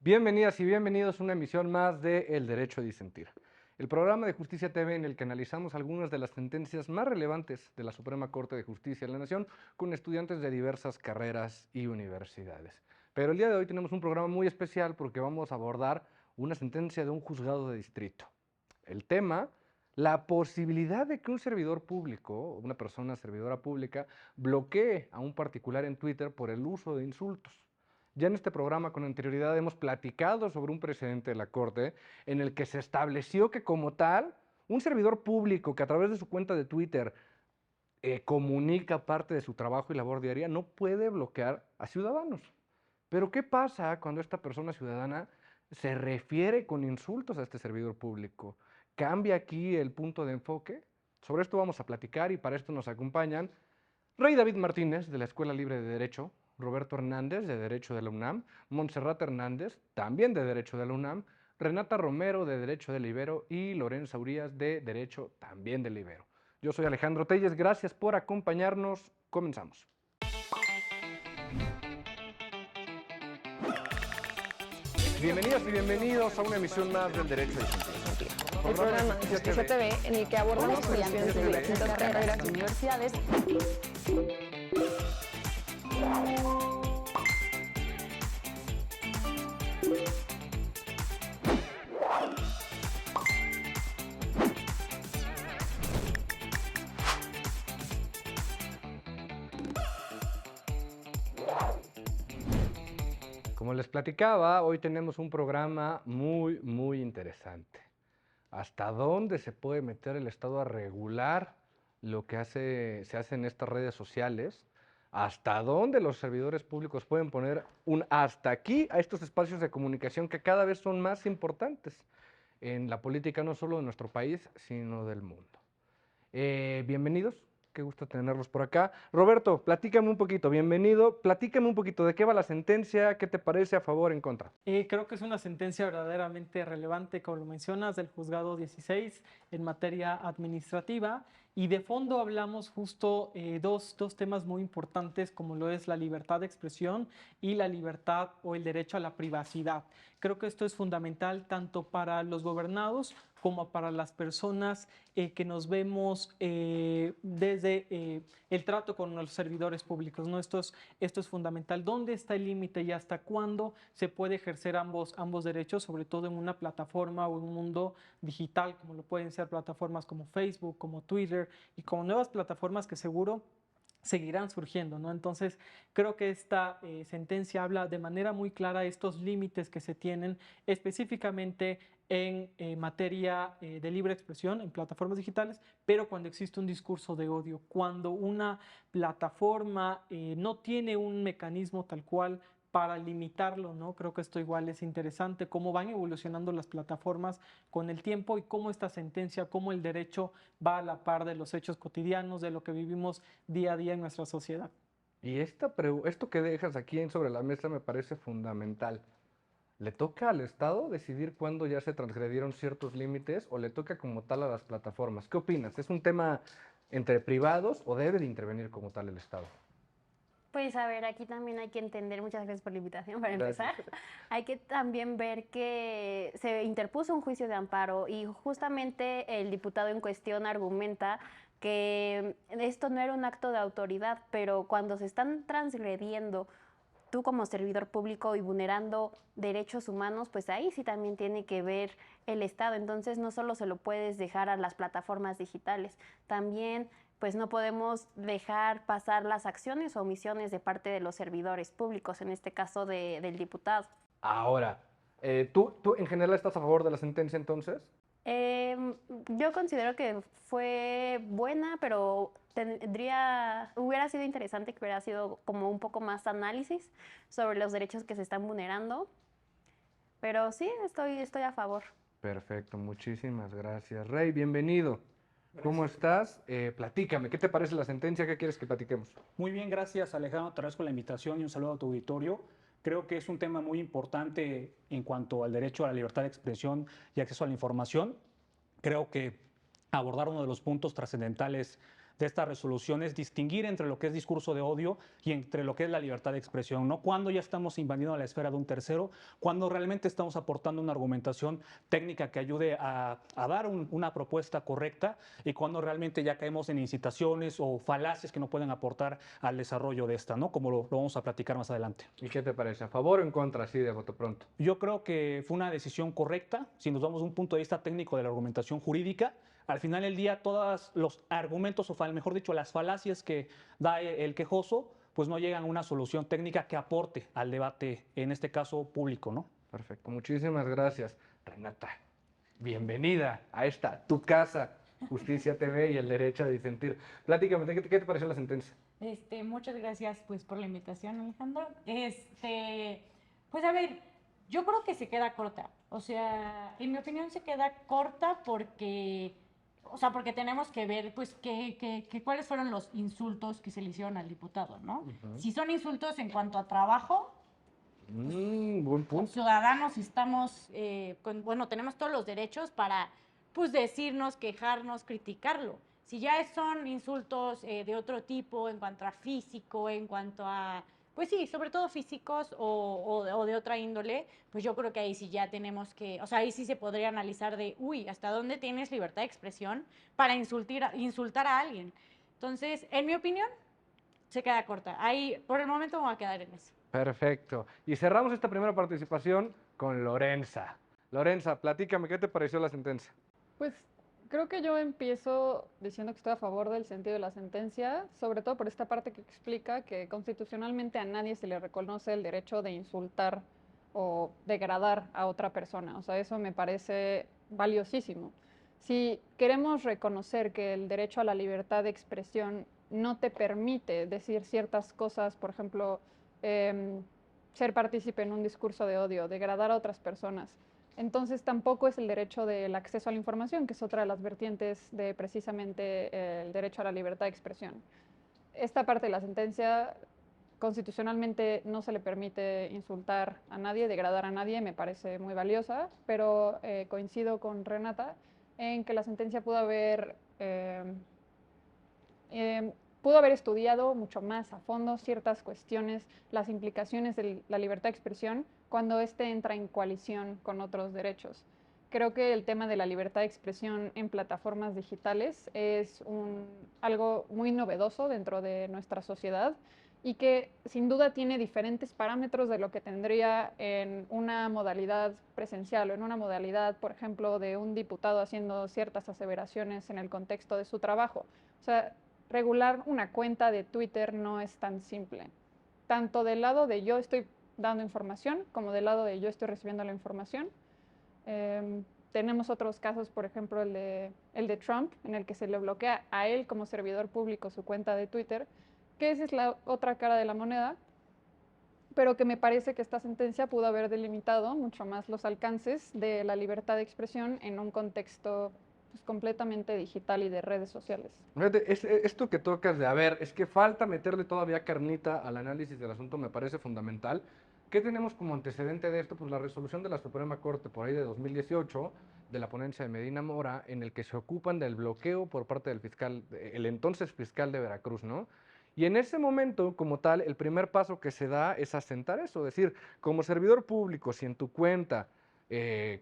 Bienvenidas y bienvenidos a una emisión más de El Derecho a Disentir, el programa de Justicia TV en el que analizamos algunas de las sentencias más relevantes de la Suprema Corte de Justicia de la Nación con estudiantes de diversas carreras y universidades. Pero el día de hoy tenemos un programa muy especial porque vamos a abordar una sentencia de un juzgado de distrito. El tema, la posibilidad de que un servidor público, una persona servidora pública, bloquee a un particular en Twitter por el uso de insultos. Ya en este programa con anterioridad hemos platicado sobre un precedente de la Corte en el que se estableció que como tal, un servidor público que a través de su cuenta de Twitter comunica parte de su trabajo y labor diaria no puede bloquear a ciudadanos. Pero ¿qué pasa cuando esta persona ciudadana se refiere con insultos a este servidor público? ¿Cambia aquí el punto de enfoque? Sobre esto vamos a platicar y para esto nos acompañan Rey David Martínez, de la Escuela Libre de Derecho, Roberto Hernández, de Derecho de la UNAM, Montserrat Hernández, también de Derecho de la UNAM, Renata Romero, de Derecho de la Ibero, y Lorenza Urías, de Derecho también de la Ibero. Yo soy Alejandro Telles, gracias por acompañarnos. Comenzamos. Bienvenidas y bienvenidos a una emisión más del Derecho a Disentir. El programa de Justicia TV en el que abordamos cuestiones de distintas carreras y universidades. Como les platicaba, hoy tenemos un programa muy interesante. ¿Hasta dónde se puede meter el Estado a regular lo que se hace en estas redes sociales? ¿Hasta dónde los servidores públicos pueden poner un hasta aquí a estos espacios de comunicación que cada vez son más importantes en la política no solo de nuestro país, sino del mundo? Bienvenidos, qué gusto tenerlos por acá. Roberto, platícame un poquito, bienvenido, platícame un poquito de qué va la sentencia, qué te parece, a favor, en contra. Creo que es una sentencia verdaderamente relevante, como lo mencionas, del juzgado 16 en materia administrativa. Y de fondo hablamos justo dos temas muy importantes, como lo es la libertad de expresión y la libertad o el derecho a la privacidad. Creo que esto es fundamental tanto para los gobernados como para las personas que nos vemos desde el trato con los servidores públicos, ¿no? Esto es fundamental. ¿Dónde está el límite y hasta cuándo se puede ejercer ambos derechos, sobre todo en una plataforma o en un mundo digital, como lo pueden ser plataformas como Facebook, como Twitter y como nuevas plataformas que seguro seguirán surgiendo, ¿no? Entonces, creo que esta sentencia habla de manera muy clara de estos límites que se tienen específicamente en materia de libre expresión en plataformas digitales, pero cuando existe un discurso de odio, cuando una plataforma no tiene un mecanismo tal cual para limitarlo, ¿no? Creo que esto igual es interesante, cómo van evolucionando las plataformas con el tiempo y cómo esta sentencia, cómo el derecho va a la par de los hechos cotidianos, de lo que vivimos día a día en nuestra sociedad. Y esto que dejas aquí sobre la mesa me parece fundamental. ¿Le toca al Estado decidir cuándo ya se transgredieron ciertos límites o le toca como tal a las plataformas? ¿Qué opinas? ¿Es un tema entre privados o debe de intervenir como tal el Estado? Pues a ver, aquí también hay que entender, muchas gracias por la invitación para Gracias. empezar, hay que también ver que se interpuso un juicio de amparo y justamente el diputado en cuestión argumenta que esto no era un acto de autoridad, pero cuando se están transgrediendo tú como servidor público y vulnerando derechos humanos, pues ahí sí también tiene que ver el Estado. Entonces no solo se lo puedes dejar a las plataformas digitales, también pues no podemos dejar pasar las acciones o omisiones de parte de los servidores públicos, en este caso del diputado. Ahora, ¿tú en general estás a favor de la sentencia entonces? Yo considero que fue buena, pero hubiera sido interesante que hubiera sido como un poco más análisis sobre los derechos que se están vulnerando. Pero sí, estoy a favor. Perfecto, muchísimas gracias. Rey, bienvenido. ¿Cómo estás? Platícame, ¿qué te parece la sentencia? ¿Qué quieres que platiquemos? Muy bien, gracias Alejandro, te agradezco la invitación y un saludo a tu auditorio. Creo que es un tema muy importante en cuanto al derecho a la libertad de expresión y acceso a la información. Creo que abordar uno de los puntos trascendentales de esta resolución es distinguir entre lo que es discurso de odio y entre lo que es la libertad de expresión, ¿no? Cuando ya estamos invadiendo la esfera de un tercero, cuando realmente estamos aportando una argumentación técnica que ayude a dar una propuesta correcta y cuando realmente ya caemos en incitaciones o falacias que no pueden aportar al desarrollo de esta, ¿no? Como lo vamos a platicar más adelante. ¿Y qué te parece? ¿A favor o en contra, así de bote pronto? Yo creo que fue una decisión correcta. Si nos vamos a un punto de vista técnico de la argumentación jurídica, al final del día todos los argumentos, o mejor dicho, las falacias que da el quejoso, pues no llegan a una solución técnica que aporte al debate, en este caso público, ¿no? Perfecto, muchísimas gracias. Renata, bienvenida a esta, tu casa, Justicia TV y el derecho a disentir. Platícame, ¿qué te pareció la sentencia? Muchas gracias pues por la invitación, Alejandro. Pues a ver, yo creo que se queda corta. O sea, en mi opinión se queda corta porque, o sea, porque tenemos que ver pues cuáles fueron los insultos que se le hicieron al diputado, ¿no? Si son insultos en cuanto a trabajo, Buen los punto. ciudadanos estamos, bueno, tenemos todos los derechos para, pues, decirnos, quejarnos, criticarlo. Si ya son insultos de otro tipo, en cuanto a físico, en cuanto a, pues sí, sobre todo físicos o de otra índole, pues yo creo que ahí sí ya tenemos que, o sea, ahí sí se podría analizar de, uy, ¿hasta dónde tienes libertad de expresión para insultar a alguien? Entonces, en mi opinión, se queda corta. Ahí, por el momento, me voy a quedar en eso. Perfecto. Y cerramos esta primera participación con Lorenza. Lorenza, platícame, ¿qué te pareció la sentencia? Pues creo que yo empiezo diciendo que estoy a favor del sentido de la sentencia, sobre todo por esta parte que explica que constitucionalmente a nadie se le reconoce el derecho de insultar o degradar a otra persona. O sea, eso me parece valiosísimo. Si queremos reconocer que el derecho a la libertad de expresión no te permite decir ciertas cosas, por ejemplo, ser partícipe en un discurso de odio, degradar a otras personas, entonces tampoco es el derecho del acceso a la información, que es otra de las vertientes de precisamente el derecho a la libertad de expresión. Esta parte de la sentencia, constitucionalmente no se le permite insultar a nadie, degradar a nadie, me parece muy valiosa, pero coincido con Renata en que la sentencia pudo haber estudiado mucho más a fondo ciertas cuestiones, las implicaciones de la libertad de expresión cuando éste entra en coalición con otros derechos. Creo que el tema de la libertad de expresión en plataformas digitales es algo muy novedoso dentro de nuestra sociedad y que sin duda tiene diferentes parámetros de lo que tendría en una modalidad presencial o en una modalidad, por ejemplo, de un diputado haciendo ciertas aseveraciones en el contexto de su trabajo. O sea, regular una cuenta de Twitter no es tan simple. Tanto del lado de yo estoy dando información como del lado de yo estoy recibiendo la información. Tenemos otros casos, por ejemplo, el de Trump, en el que se le bloquea a él como servidor público su cuenta de Twitter, que esa es la otra cara de la moneda, pero que me parece que esta sentencia pudo haber delimitado mucho más los alcances de la libertad de expresión en un contexto pues, completamente digital y de redes sociales. Fíjate, esto que tocas de, a ver, es que falta meterle todavía carnita al análisis del asunto, me parece fundamental. ¿Qué tenemos como antecedente de esto? Pues la resolución de la Suprema Corte por ahí de 2018, de la ponencia de Medina Mora, en el que se ocupan del bloqueo por parte del fiscal, el entonces fiscal de Veracruz, ¿no? Y en ese momento, como tal, el primer paso que se da es asentar eso, es decir, como servidor público, si en tu cuenta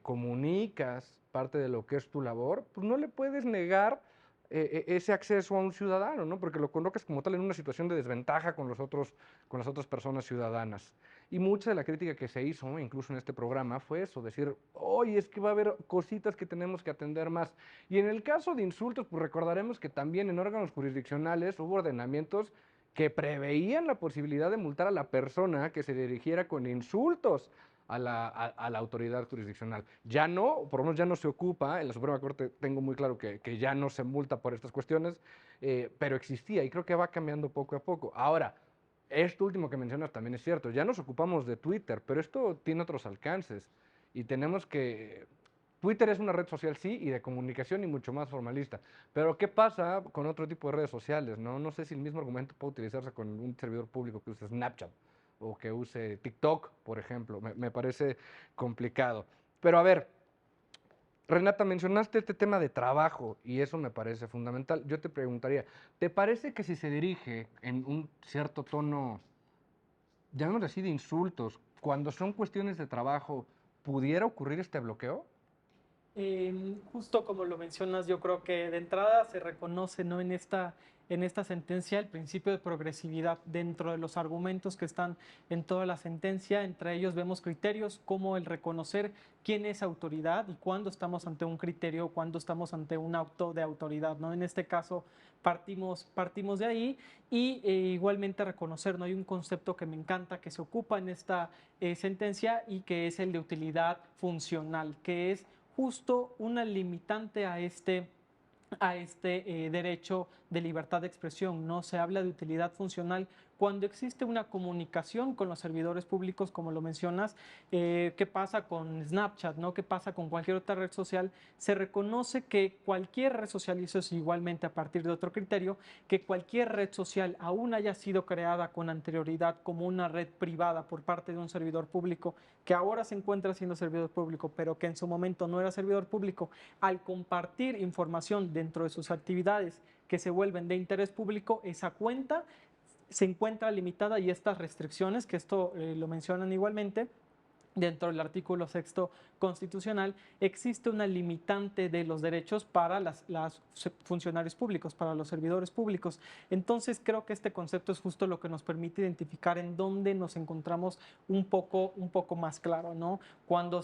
comunicas parte de lo que es tu labor, pues no le puedes negar ese acceso a un ciudadano, ¿no? Porque lo colocas como tal en una situación de desventaja con las otras personas ciudadanas. Y mucha de la crítica que se hizo, incluso en este programa, fue eso, decir, oye, es que va a haber cositas que tenemos que atender más. Y en el caso de insultos, pues recordaremos que también en órganos jurisdiccionales hubo ordenamientos que preveían la posibilidad de multar a la persona que se dirigiera con insultos a la autoridad jurisdiccional. Ya no, por lo menos ya no se ocupa, en la Suprema Corte tengo muy claro que ya no se multa por estas cuestiones, pero existía y creo que va cambiando poco a poco. Ahora, esto último que mencionas también es cierto, ya nos ocupamos de Twitter, pero esto tiene otros alcances y tenemos que... Twitter es una red social, sí, y de comunicación y mucho más formalista. Pero ¿qué pasa con otro tipo de redes sociales? No sé si el mismo argumento puede utilizarse con un servidor público que use Snapchat o que use TikTok, por ejemplo. Me parece complicado. Pero a ver, Renata, mencionaste este tema de trabajo y eso me parece fundamental. Yo te preguntaría, ¿te parece que si se dirige en un cierto tono, llamémoslo así, de insultos, cuando son cuestiones de trabajo, pudiera ocurrir este bloqueo? Justo como lo mencionas, yo creo que de entrada se reconoce, ¿no? En esta sentencia el principio de progresividad dentro de los argumentos que están en toda la sentencia. Entre ellos vemos criterios como el reconocer quién es autoridad y cuándo estamos ante un criterio, cuándo estamos ante un auto de autoridad, ¿no? En este caso partimos de ahí y igualmente reconocer, ¿no? Hay un concepto que me encanta que se ocupa en esta sentencia y que es el de utilidad funcional, que es justo una limitante a este derecho de libertad de expresión. No se habla de utilidad funcional cuando existe una comunicación con los servidores públicos, como lo mencionas. ¿Qué pasa con Snapchat? ¿No? ¿Qué pasa con cualquier otra red social? Se reconoce que cualquier red social, y eso es igualmente a partir de otro criterio, que cualquier red social aún haya sido creada con anterioridad como una red privada por parte de un servidor público, que ahora se encuentra siendo servidor público, pero que en su momento no era servidor público, al compartir información dentro de sus actividades que se vuelven de interés público, esa cuenta se encuentra limitada y estas restricciones, que esto lo mencionan igualmente, dentro del artículo 6º constitucional, existe una limitante de los derechos para los funcionarios públicos, para los servidores públicos. Entonces, creo que este concepto es justo lo que nos permite identificar en dónde nos encontramos un poco más claro, ¿no? Cuando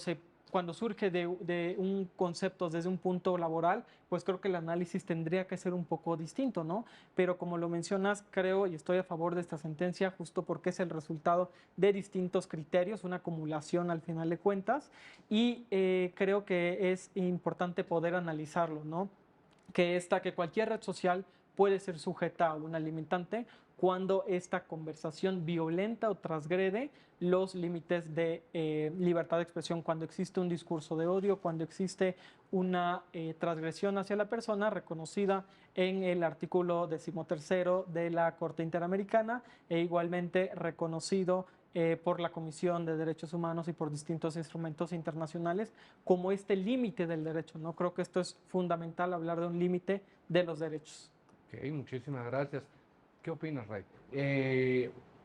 surge de un concepto desde un punto laboral, pues creo que el análisis tendría que ser un poco distinto, ¿no? Pero como lo mencionas, creo y estoy a favor de esta sentencia justo porque es el resultado de distintos criterios, una acumulación al final de cuentas, y creo que es importante poder analizarlo, ¿no? Que cualquier red social puede ser sujeta a una limitante cuando esta conversación violenta o transgrede los límites de libertad de expresión, cuando existe un discurso de odio, cuando existe una transgresión hacia la persona reconocida en el artículo 13º de la Corte Interamericana e igualmente reconocido por la Comisión de Derechos Humanos y por distintos instrumentos internacionales como este límite del derecho, ¿no? Creo que esto es fundamental, hablar de un límite de los derechos. Ok, muchísimas gracias. ¿Qué opinas, Ray?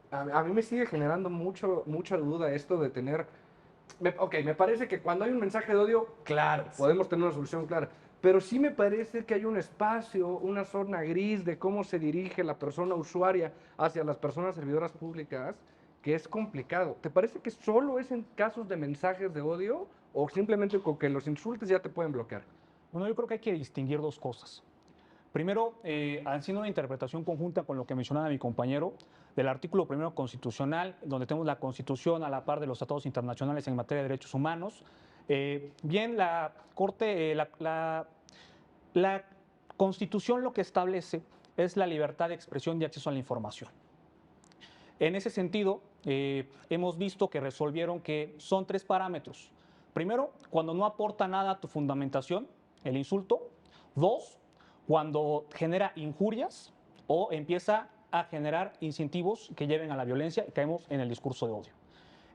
A mí me sigue generando mucha duda esto de tener... Ok, me parece que cuando hay un mensaje de odio, claro, podemos tener una solución clara, pero sí me parece que hay un espacio, una zona gris de cómo se dirige la persona usuaria hacia las personas servidoras públicas, que es complicado. ¿Te parece que solo es en casos de mensajes de odio o simplemente con que los insultes ya te pueden bloquear? Bueno, yo creo que hay que distinguir dos cosas. Primero, haciendo una interpretación conjunta con lo que mencionaba mi compañero, del artículo 1º constitucional, donde tenemos la Constitución a la par de los tratados internacionales en materia de derechos humanos. Bien, la Corte, la Constitución lo que establece es la libertad de expresión y acceso a la información. En ese sentido, hemos visto que resolvieron que son 3 parámetros. Primero, cuando no aporta nada a tu fundamentación, el insulto. 2, cuando genera injurias o empieza a generar incentivos que lleven a la violencia y caemos en el discurso de odio.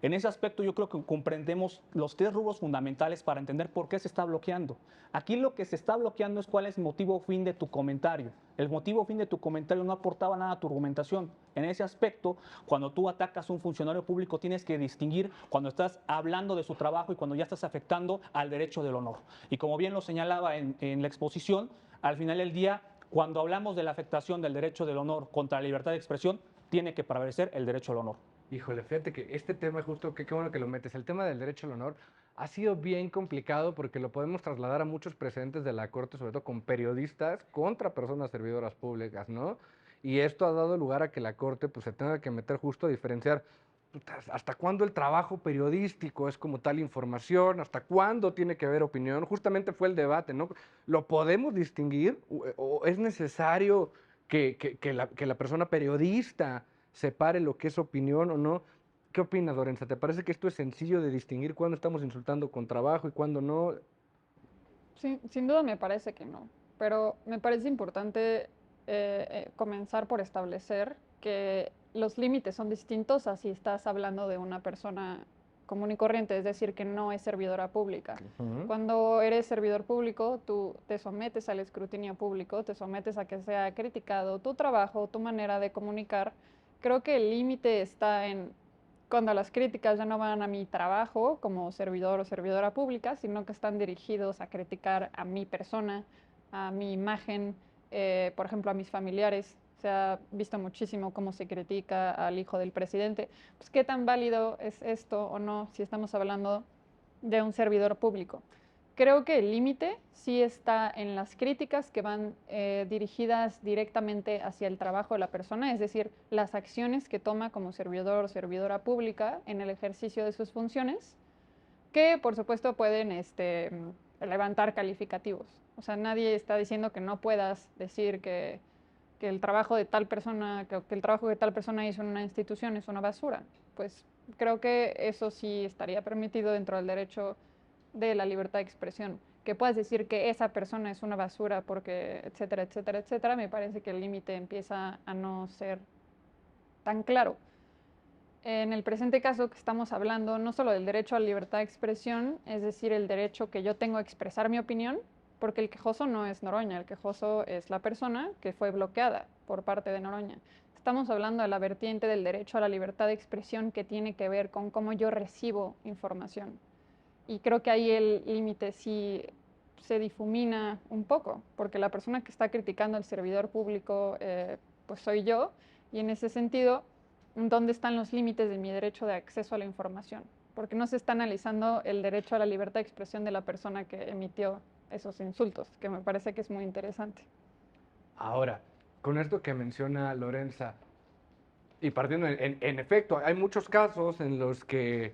En ese aspecto yo creo que comprendemos los 3 rubros fundamentales para entender por qué se está bloqueando. Aquí lo que se está bloqueando es cuál es el motivo fin de tu comentario. El motivo fin de tu comentario no aportaba nada a tu argumentación. En ese aspecto, cuando tú atacas a un funcionario público, tienes que distinguir cuando estás hablando de su trabajo y cuando ya estás afectando al derecho del honor. Y como bien lo señalaba en la exposición, al final del día, cuando hablamos de la afectación del derecho del honor contra la libertad de expresión, tiene que prevalecer el derecho al honor. Híjole, fíjate que este tema, justo, qué bueno que lo metes, el tema del derecho al honor ha sido bien complicado porque lo podemos trasladar a muchos precedentes de la Corte, sobre todo con periodistas contra personas servidoras públicas, ¿no? Y esto ha dado lugar a que la Corte pues, se tenga que meter justo a diferenciar hasta cuándo el trabajo periodístico es como tal información, hasta cuándo tiene que haber opinión. Justamente fue el debate, ¿no? ¿Lo podemos distinguir o es necesario que la persona periodista separe lo que es opinión o no? ¿Qué opinas, Lorenza? ¿Te parece que esto es sencillo de distinguir cuándo estamos insultando con trabajo y cuándo no? Sí, sin duda me parece que no, pero me parece importante comenzar por establecer que los límites son distintos a si estás hablando de una persona común y corriente, es decir, que no es servidora pública. Ujú. Cuando eres servidor público, tú te sometes al escrutinio público, te sometes a que sea criticado tu trabajo, tu manera de comunicar. Creo que el límite está en cuando las críticas ya no van a mi trabajo como servidor o servidora pública, sino que están dirigidos a criticar a mi persona, a mi imagen, por ejemplo, a mis familiares. Se ha visto muchísimo cómo se critica al hijo del presidente. Pues, ¿qué tan válido es esto o no si estamos hablando de un servidor público? Creo que el límite sí está en las críticas que van dirigidas directamente hacia el trabajo de la persona, es decir, las acciones que toma como servidor o servidora pública en el ejercicio de sus funciones, que por supuesto pueden levantar calificativos. O sea, nadie está diciendo que no puedas decir que el trabajo de tal persona, que el trabajo que tal persona hizo en una institución es una basura. Pues creo que eso sí estaría permitido dentro del derecho de la libertad de expresión. Que puedas decir que esa persona es una basura porque, etcétera, etcétera, etcétera, me parece que el límite empieza a no ser tan claro. En el presente caso que estamos hablando, no solo del derecho a la libertad de expresión, es decir, el derecho que yo tengo a expresar mi opinión, porque el quejoso no es Noroña, el quejoso es la persona que fue bloqueada por parte de Noroña. Estamos hablando de la vertiente del derecho a la libertad de expresión que tiene que ver con cómo yo recibo información. Y creo que ahí el límite sí se difumina un poco, porque la persona que está criticando al servidor público, pues soy yo, y en ese sentido, ¿dónde están los límites de mi derecho de acceso a la información? Porque no se está analizando el derecho a la libertad de expresión de la persona que emitió esos insultos, que me parece que es muy interesante. Ahora, con esto que menciona Lorenza, y partiendo en efecto, hay muchos casos en los que,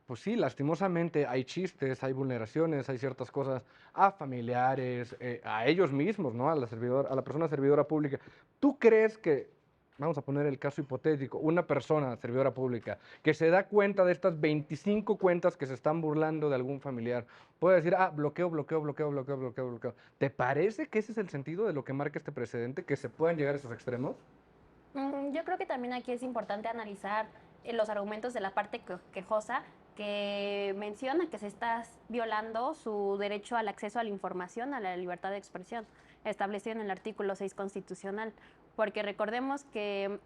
pues sí, lastimosamente hay chistes, hay vulneraciones, hay ciertas cosas a familiares, a ellos mismos, ¿no? A la persona servidora pública. ¿Tú crees que, vamos a poner el caso hipotético, una persona servidora pública que se da cuenta de estas 25 cuentas que se están burlando de algún familiar, puede decir, ah, bloqueo, bloqueo, bloqueo, bloqueo, bloqueo, bloqueo? ¿Te parece que ese es el sentido de lo que marca este precedente, que se puedan llegar a esos extremos? Yo creo que también aquí es importante analizar los argumentos de la parte quejosa que menciona que se está violando su derecho al acceso a la información, a la libertad de expresión, establecido en el artículo 6 constitucional. Porque recordemos que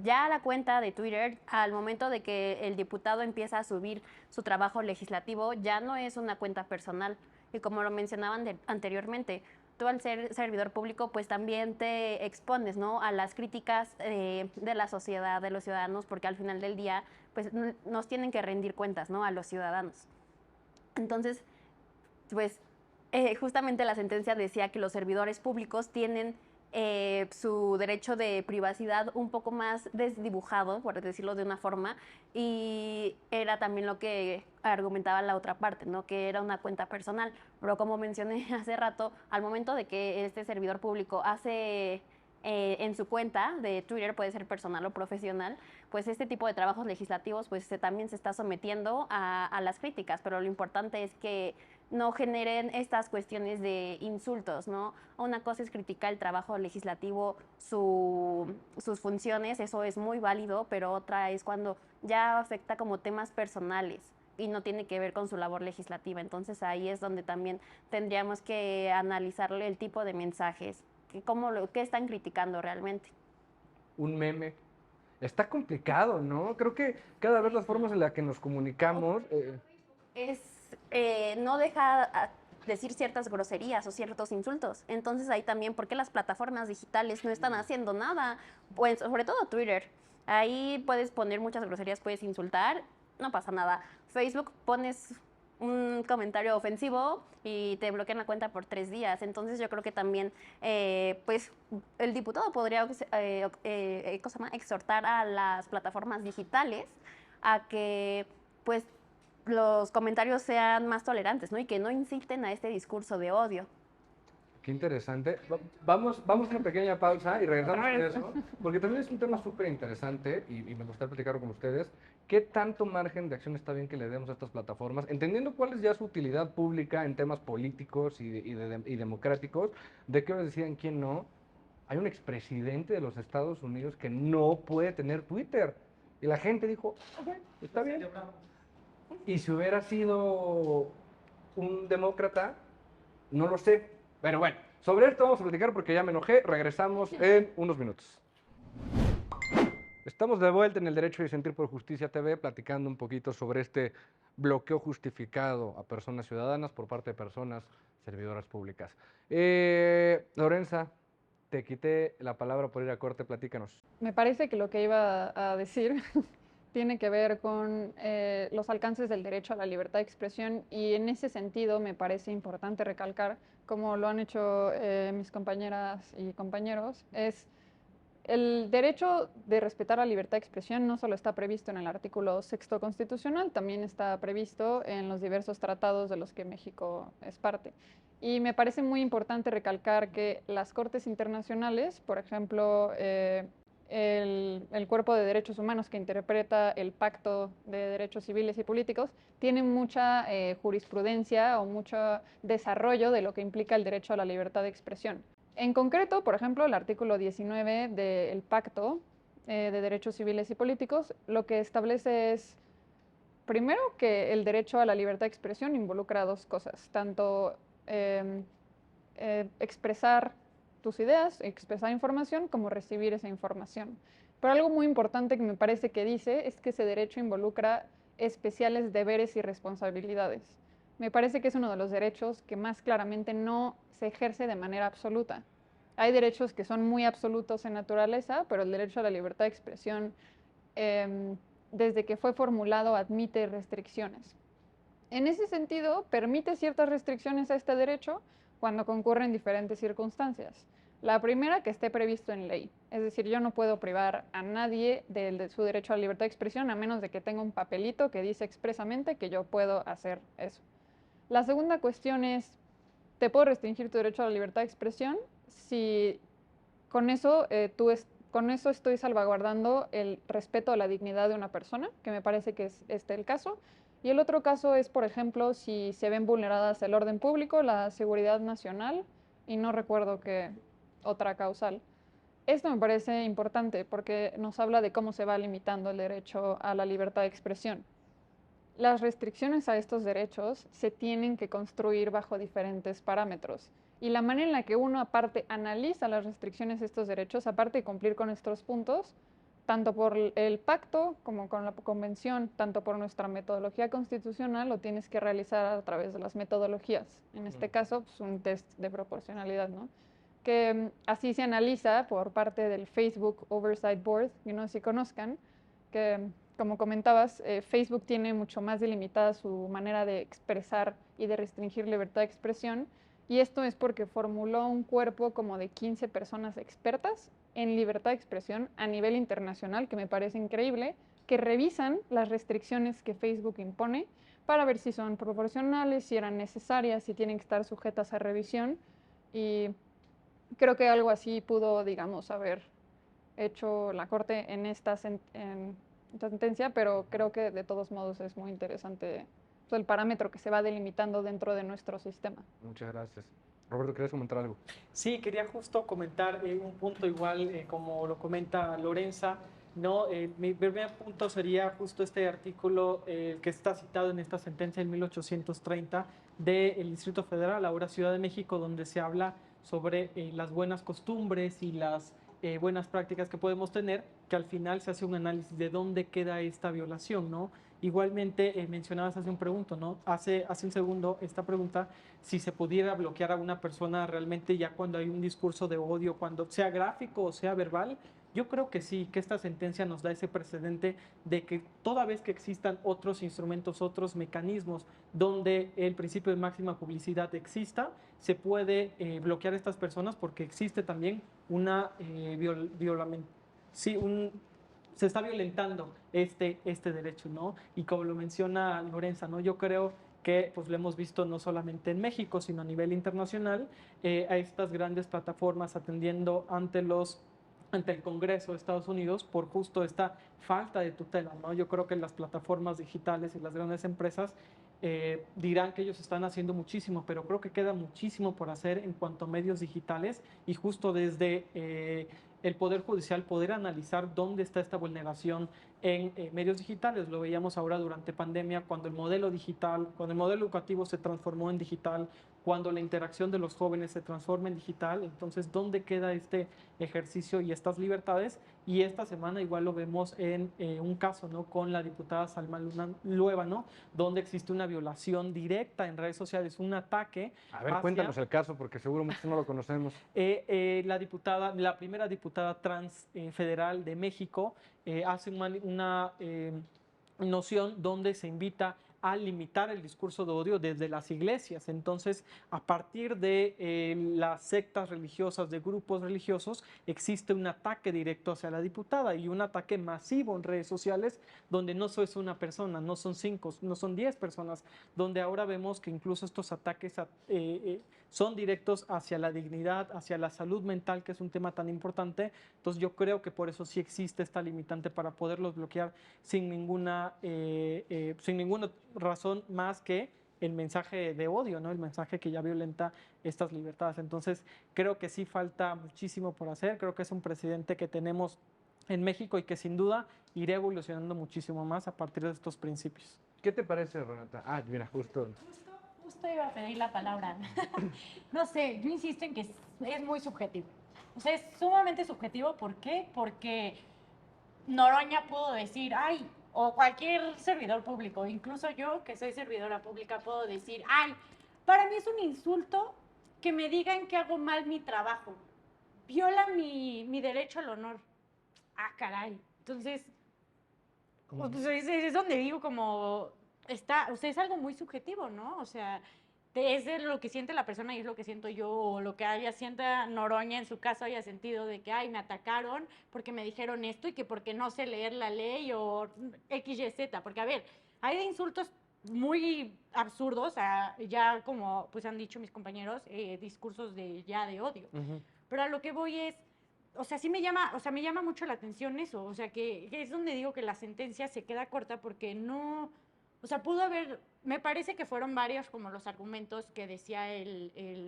ya la cuenta de Twitter, al momento de que el diputado empieza a subir su trabajo legislativo, ya no es una cuenta personal. Y como lo mencionaban anteriormente, tú al ser servidor público, pues también te expones, ¿no?, a las críticas de la sociedad, de los ciudadanos, porque al final del día, pues nos tienen que rendir cuentas, ¿no?, a los ciudadanos. Entonces, pues justamente la sentencia decía que los servidores públicos tienen su derecho de privacidad un poco más desdibujado, por decirlo de una forma, y era también lo que argumentaba la otra parte, ¿no?, que era una cuenta personal. Pero como mencioné hace rato, al momento de que este servidor público hace en su cuenta de Twitter, puede ser personal o profesional, pues este tipo de trabajos legislativos pues también se está sometiendo a las críticas, pero lo importante es que no generen estas cuestiones de insultos, ¿no? Una cosa es criticar el trabajo legislativo, sus funciones, eso es muy válido, pero otra es cuando ya afecta como temas personales y no tiene que ver con su labor legislativa. Entonces ahí es donde también tendríamos que analizarle el tipo de mensajes, qué están criticando realmente. Un meme. Está complicado, ¿no? Creo que cada vez las formas en las que nos comunicamos... No deja decir ciertas groserías o ciertos insultos. Entonces ahí también, ¿por qué las plataformas digitales no están haciendo nada? Pues sobre todo Twitter. Ahí puedes poner muchas groserías, puedes insultar, no pasa nada. Facebook, pones un comentario ofensivo y te bloquean la cuenta por 3 días. Entonces yo creo que también, pues, el diputado podría exhortar a las plataformas digitales a que, pues, los comentarios sean más tolerantes, ¿no? Y que no inciten a este discurso de odio. Qué interesante. Vamos a una pequeña pausa y regresamos con eso, porque también es un tema súper interesante y me gustaría platicarlo con ustedes. ¿Qué tanto margen de acción está bien que le demos a estas plataformas? Entendiendo cuál es ya su utilidad pública en temas políticos y democráticos, de qué decían quién no. Hay un expresidente de los Estados Unidos que no puede tener Twitter. Y la gente dijo, ok, está bien. Y si hubiera sido un demócrata, no lo sé. Pero bueno, sobre esto vamos a platicar porque ya me enojé. Regresamos en unos minutos. Estamos de vuelta en el Derecho a Disentir por Justicia TV, platicando un poquito sobre este bloqueo justificado a personas ciudadanas por parte de personas servidoras públicas. Lorenza, te quité la palabra por ir a corte, platícanos. Me parece que lo que iba a decir tiene que ver con los alcances del derecho a la libertad de expresión y en ese sentido me parece importante recalcar, como lo han hecho mis compañeras y compañeros, es el derecho de respetar la libertad de expresión no solo está previsto en el artículo 6º constitucional, también está previsto en los diversos tratados de los que México es parte. Y me parece muy importante recalcar que las cortes internacionales, por ejemplo, el Cuerpo de Derechos Humanos que interpreta el Pacto de Derechos Civiles y Políticos, tienen mucha jurisprudencia o mucho desarrollo de lo que implica el derecho a la libertad de expresión. En concreto, por ejemplo, el artículo 19 del Pacto de Derechos Civiles y Políticos lo que establece es, primero, que el derecho a la libertad de expresión involucra dos cosas, tanto expresar tus ideas, expresar información, como recibir esa información. Pero algo muy importante que me parece que dice es que ese derecho involucra especiales deberes y responsabilidades. Me parece que es uno de los derechos que más claramente no se ejerce de manera absoluta. Hay derechos que son muy absolutos en naturaleza, pero el derecho a la libertad de expresión, desde que fue formulado, admite restricciones. En ese sentido, permite ciertas restricciones a este derecho cuando concurren diferentes circunstancias. La primera, que esté previsto en ley. Es decir, yo no puedo privar a nadie de su derecho a la libertad de expresión a menos de que tenga un papelito que dice expresamente que yo puedo hacer eso. La segunda cuestión es, ¿te puedo restringir tu derecho a la libertad de expresión si con eso, con eso estoy salvaguardando el respeto a la dignidad de una persona? Que me parece que es este el caso. Y el otro caso es, por ejemplo, si se ven vulneradas el orden público, la seguridad nacional, y no recuerdo qué otra causal. Esto me parece importante porque nos habla de cómo se va limitando el derecho a la libertad de expresión. Las restricciones a estos derechos se tienen que construir bajo diferentes parámetros. Y la manera en la que uno aparte analiza las restricciones a estos derechos, aparte de cumplir con estos puntos, tanto por el pacto como con la convención, tanto por nuestra metodología constitucional, lo tienes que realizar a través de las metodologías. En este caso, pues, un test de proporcionalidad, ¿no? Que así se analiza por parte del Facebook Oversight Board, que no sé si conozcan, que como comentabas, Facebook tiene mucho más delimitada su manera de expresar y de restringir libertad de expresión, y esto es porque formuló un cuerpo como de 15 personas expertas en libertad de expresión a nivel internacional, que me parece increíble, que revisan las restricciones que Facebook impone para ver si son proporcionales, si eran necesarias, si tienen que estar sujetas a revisión, y creo que algo así pudo, digamos, haber hecho la Corte en esta sentencia, pero creo que de todos modos es muy interesante, pues, el parámetro que se va delimitando dentro de nuestro sistema. Muchas gracias. Roberto, ¿quieres comentar algo? Sí, quería justo comentar un punto igual, como lo comenta Lorenza, ¿no? Mi primer punto sería justo este artículo que está citado en esta sentencia en 1830 del Distrito Federal, ahora Ciudad de México, donde se habla sobre las buenas costumbres y las buenas prácticas que podemos tener, que al final se hace un análisis de dónde queda esta violación, ¿no? Igualmente, mencionabas hace un pregunto, ¿no? Hace un segundo esta pregunta, si se pudiera bloquear a una persona realmente ya cuando hay un discurso de odio, cuando sea gráfico o sea verbal. Yo creo que sí, que esta sentencia nos da ese precedente de que toda vez que existan otros instrumentos, otros mecanismos donde el principio de máxima publicidad exista, se puede bloquear a estas personas porque existe también una se está violentando este derecho, ¿no? Y como lo menciona Lorenza, ¿no? Yo creo que pues lo hemos visto no solamente en México, sino a nivel internacional, a estas grandes plataformas atendiendo ante el Congreso de Estados Unidos por justo esta falta de tutela, ¿no? Yo creo que las plataformas digitales y las grandes empresas dirán que ellos están haciendo muchísimo, pero creo que queda muchísimo por hacer en cuanto a medios digitales y justo desde el Poder Judicial poder analizar dónde está esta vulneración en medios digitales. Lo veíamos ahora durante pandemia, cuando el modelo digital, cuando el modelo educativo se transformó en digital, cuando la interacción de los jóvenes se transforma en digital. Entonces, ¿dónde queda este ejercicio y estas libertades? Y esta semana igual lo vemos en un caso, ¿no?, con la diputada Salma Lueva, ¿no?, donde existe una violación directa en redes sociales, un ataque. A ver, cuéntanos el caso, porque seguro muchos no lo conocemos. La primera diputada trans federal de México hace una noción donde se invita a limitar el discurso de odio desde las iglesias. Entonces, a partir de las sectas religiosas, de grupos religiosos, existe un ataque directo hacia la diputada y un ataque masivo en redes sociales, donde no solo es una persona, no son 5, no son 10 personas, donde ahora vemos que incluso estos ataques son directos hacia la dignidad, hacia la salud mental, que es un tema tan importante. Entonces, yo creo que por eso sí existe esta limitante para poderlos bloquear sin ninguna razón más que el mensaje de odio, ¿no?, el mensaje que ya violenta estas libertades. Entonces, creo que sí falta muchísimo por hacer. Creo que es un precedente que tenemos en México y que sin duda irá evolucionando muchísimo más a partir de estos principios. ¿Qué te parece, Renata? Ah, mira, justo. Justo iba a pedir la palabra. No sé, yo insisto en que es muy subjetivo. O sea, es sumamente subjetivo. ¿Por qué? Porque Noroña pudo decir, ay, o cualquier servidor público, incluso yo que soy servidora pública puedo decir, ay, para mí es un insulto que me digan que hago mal mi trabajo. Viola mi derecho al honor. Ah, caray. Entonces, pues, es donde digo como está, o sea, es algo muy subjetivo, ¿no? O sea, es de lo que siente la persona y es lo que siento yo, o lo que haya sienta Noroña en su caso haya sentido de que, ay, me atacaron porque me dijeron esto y que porque no sé leer la ley o X, Y, Z. Porque, a ver, hay de insultos muy absurdos, ya como pues han dicho mis compañeros, discursos de odio. Pero a lo que voy es, o sea, sí me llama mucho la atención eso, o sea, que es donde digo que la sentencia se queda corta porque no, o sea, pudo haber, me parece que fueron varios como los argumentos que decía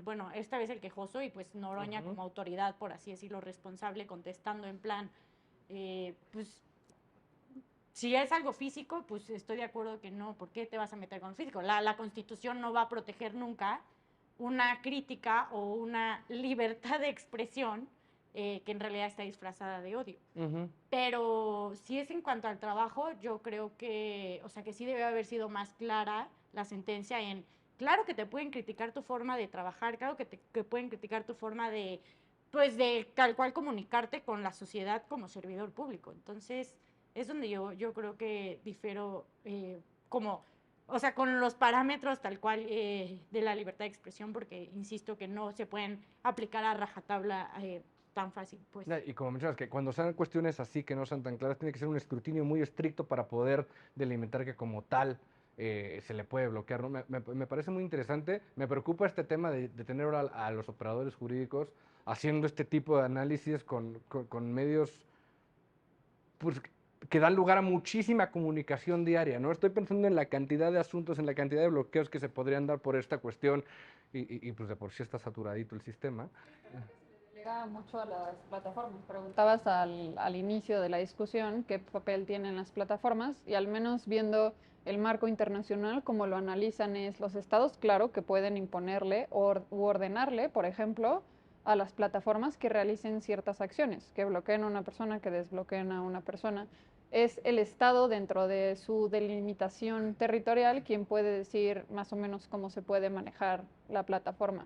bueno, esta vez el quejoso y pues Noroña como autoridad, por así decirlo, responsable, contestando en plan, pues, si es algo físico, pues estoy de acuerdo que no, ¿por qué te vas a meter con lo físico? La Constitución no va a proteger nunca una crítica o una libertad de expresión que en realidad está disfrazada de odio. Pero si es en cuanto al trabajo, yo creo que, o sea, que sí debe haber sido más clara la sentencia en, claro que te pueden criticar tu forma de trabajar, claro que pueden criticar tu forma de, pues de tal cual comunicarte con la sociedad como servidor público. Entonces, es donde yo creo que difiero como, o sea, con los parámetros tal cual de la libertad de expresión, porque insisto que no se pueden aplicar a rajatabla tan fácil, pues. Y como mencionas, que cuando sean cuestiones así que no sean tan claras, tiene que ser un escrutinio muy estricto para poder delimitar que como tal se le puede bloquear, ¿no? Me parece muy interesante. Me preocupa este tema de tener ahora a los operadores jurídicos haciendo este tipo de análisis con medios pues, que dan lugar a muchísima comunicación diaria, ¿no? Estoy pensando en la cantidad de asuntos, en la cantidad de bloqueos que se podrían dar por esta cuestión y pues de por sí está saturadito el sistema. Llega mucho a las plataformas. Preguntabas al inicio de la discusión qué papel tienen las plataformas y al menos viendo el marco internacional, como lo analizan es los estados, claro, que pueden imponerle u ordenarle, por ejemplo, a las plataformas que realicen ciertas acciones, que bloqueen a una persona, que desbloqueen a una persona. Es el estado dentro de su delimitación territorial quien puede decir más o menos cómo se puede manejar la plataforma.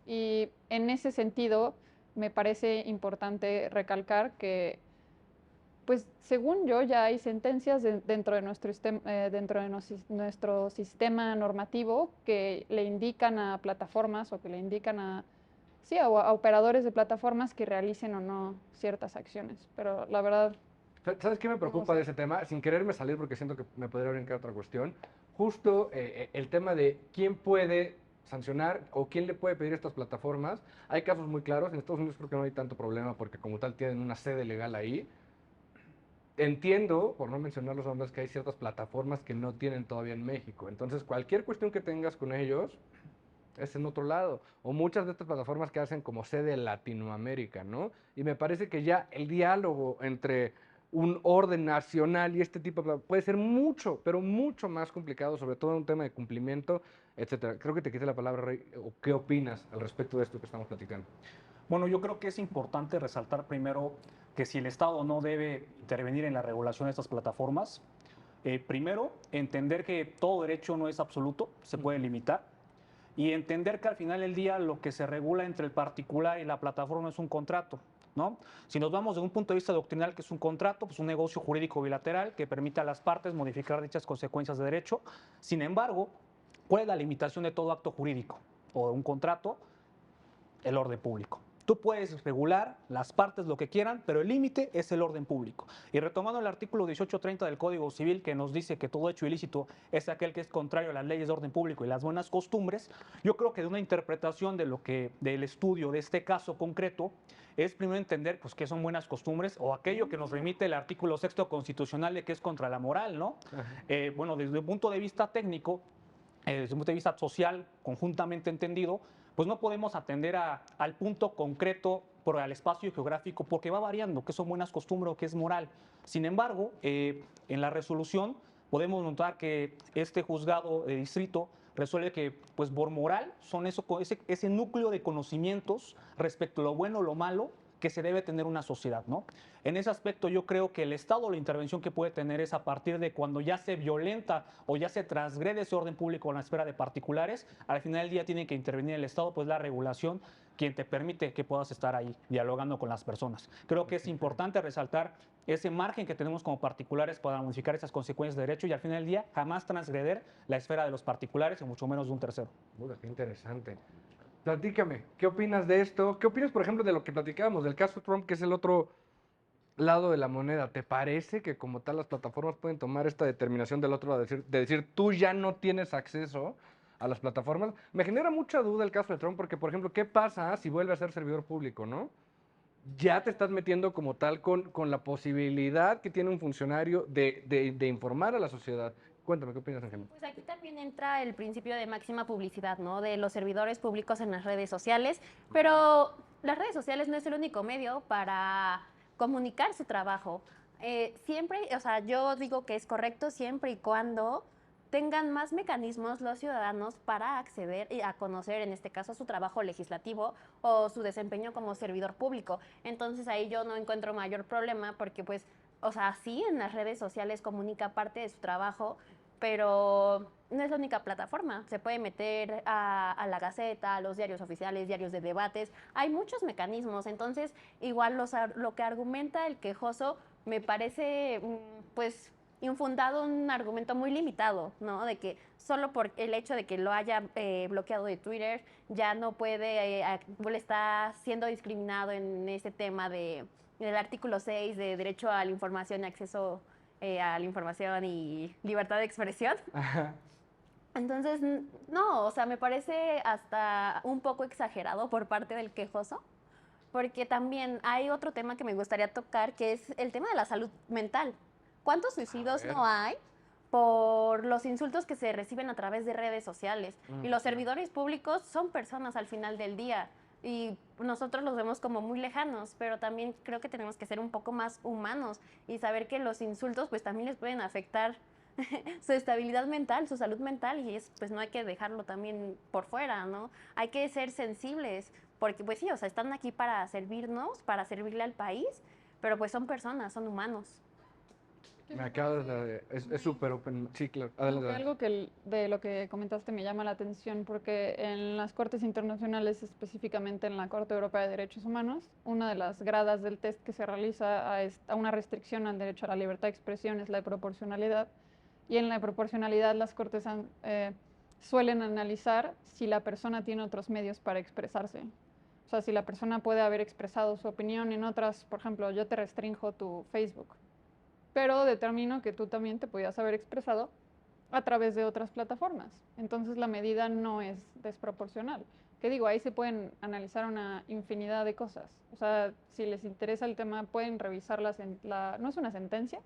Y en ese sentido, me parece importante recalcar que, pues, según yo, ya hay sentencias dentro de nuestro sistema normativo que le indican a plataformas o que le indican a operadores de plataformas que realicen o no ciertas acciones. Pero la verdad... ¿Sabes qué me preocupa de ese tema? Sin quererme salir porque siento que me podría brincar otra cuestión. Justo el tema de quién puede sancionar o quién le puede pedir a estas plataformas. Hay casos muy claros. En Estados Unidos creo que no hay tanto problema porque como tal tienen una sede legal ahí. Entiendo, por no mencionar los nombres, que hay ciertas plataformas que no tienen todavía en México. Entonces, cualquier cuestión que tengas con ellos es en otro lado. O muchas de estas plataformas que hacen como sede Latinoamérica, ¿no? Y me parece que ya el diálogo entre un orden nacional y este tipo de... Puede ser mucho, pero mucho más complicado, sobre todo en un tema de cumplimiento, etcétera. Creo que te quité la palabra, Rey. ¿Qué opinas al respecto de esto que estamos platicando? Bueno, yo creo que es importante resaltar primero que si el Estado no debe intervenir en la regulación de estas plataformas, primero, entender que todo derecho no es absoluto, se puede limitar, y entender que al final del día lo que se regula entre el particular y la plataforma es un contrato, ¿no? Si nos vamos de un punto de vista doctrinal, que es un contrato, pues un negocio jurídico bilateral que permite a las partes modificar dichas consecuencias de derecho. Sin embargo, ¿cuál es la limitación de todo acto jurídico o de un contrato? El orden público. Tú puedes regular las partes lo que quieran, pero el límite es el orden público. Y retomando el artículo 1830 del Código Civil, que nos dice que todo hecho ilícito es aquel que es contrario a las leyes de orden público y las buenas costumbres, yo creo que de una interpretación del estudio de este caso concreto es primero entender pues, qué son buenas costumbres o aquello que nos remite el artículo 6º constitucional de que es contra la moral, ¿no? Bueno, desde un punto de vista técnico, desde un punto de vista social, conjuntamente entendido, pues no podemos atender al punto concreto por el espacio geográfico porque va variando, qué son buenas costumbres o qué es moral. Sin embargo, en la resolución podemos notar que este juzgado de distrito resuelve que, pues por moral, son ese núcleo de conocimientos respecto a lo bueno o lo malo que se debe tener una sociedad, ¿no? En ese aspecto yo creo que el Estado, la intervención que puede tener es a partir de cuando ya se violenta o ya se transgrede ese orden público en la esfera de particulares, al final del día tiene que intervenir el Estado, pues la regulación quien te permite que puedas estar ahí dialogando con las personas. Creo que es importante resaltar ese margen que tenemos como particulares para modificar esas consecuencias de derecho y al final del día jamás transgreder la esfera de los particulares y mucho menos de un tercero. Qué interesante. Platícame, ¿qué opinas de esto? ¿Qué opinas, por ejemplo, de lo que platicábamos, del caso Trump, que es el otro lado de la moneda? ¿Te parece que como tal las plataformas pueden tomar esta determinación del otro lado, de decir, tú ya no tienes acceso a las plataformas? Me genera mucha duda el caso de Trump, porque, por ejemplo, ¿qué pasa si vuelve a ser servidor público, no? Ya te estás metiendo como tal con la posibilidad que tiene un funcionario de informar a la sociedad. Cuéntame, ¿qué opinas, Ángel? Pues aquí también entra el principio de máxima publicidad, ¿no? De los servidores públicos en las redes sociales, pero las redes sociales no es el único medio para comunicar su trabajo. Siempre, o sea, yo digo que es correcto siempre y cuando tengan más mecanismos los ciudadanos para acceder y a conocer, en este caso, su trabajo legislativo o su desempeño como servidor público. Entonces ahí yo no encuentro mayor problema porque, pues, o sea, sí en las redes sociales comunica parte de su trabajo, pero no es la única plataforma. Se puede meter a la Gaceta, a los diarios oficiales, diarios de debates. Hay muchos mecanismos. Entonces, igual lo que argumenta el quejoso me parece, pues, infundado, un argumento muy limitado, ¿no? De que solo por el hecho de que lo haya bloqueado de Twitter, ya no puede, le está siendo discriminado en ese tema del artículo 6 de derecho a la información y acceso a la información y libertad de expresión. Ajá. Entonces, no, o sea, me parece hasta un poco exagerado por parte del quejoso, porque también hay otro tema que me gustaría tocar, que es el tema de la salud mental. ¿Cuántos suicidios no hay por los insultos que se reciben a través de redes sociales? Y los servidores públicos son personas al final del día. Y nosotros los vemos como muy lejanos, pero también creo que tenemos que ser un poco más humanos y saber que los insultos pues también les pueden afectar su estabilidad mental, su salud mental, y pues no hay que dejarlo también por fuera, ¿no? Hay que ser sensibles, porque pues sí, o sea, están aquí para servirnos, para servirle al país, pero pues son personas, son humanos. Me acabas de... Es súper open. Sí, claro. Como que Adelante. algo de lo que comentaste me llama la atención porque en las cortes internacionales, específicamente en la Corte Europea de Derechos Humanos, una de las gradas del test que se realiza a una restricción al derecho a la libertad de expresión es la de proporcionalidad. Y en la de proporcionalidad las cortes suelen analizar si la persona tiene otros medios para expresarse. O sea, si la persona puede haber expresado su opinión en otras, por ejemplo, yo te restrinjo tu Facebook, pero determino que tú también te podías haber expresado a través de otras plataformas. Entonces la medida no es desproporcional. ¿Qué digo? Ahí se pueden analizar una infinidad de cosas. O sea, si les interesa el tema, pueden revisarlas. No es una sentencia,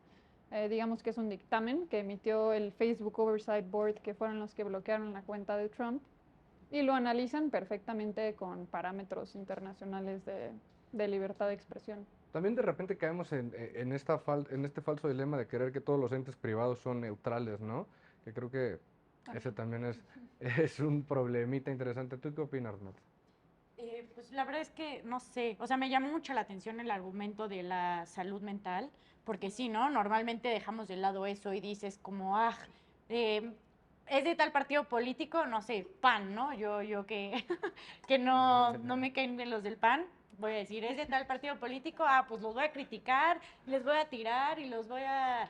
digamos que es un dictamen que emitió el Facebook Oversight Board, que fueron los que bloquearon la cuenta de Trump, y lo analizan perfectamente con parámetros internacionales de libertad de expresión. También de repente caemos en este falso dilema de querer que todos los entes privados son neutrales, ¿no? Que creo que ese también es un problemita interesante. ¿Tú qué opinas, Nat? Pues la verdad es que no sé, o sea, me llamó mucho la atención el argumento de la salud mental, porque sí, ¿no? Normalmente dejamos de lado eso y dices como, es de tal partido político, no sé, PAN, ¿no? Yo que, que no me caen bien los del PAN, voy a decir, es de tal partido político, pues los voy a criticar, les voy a tirar y los voy a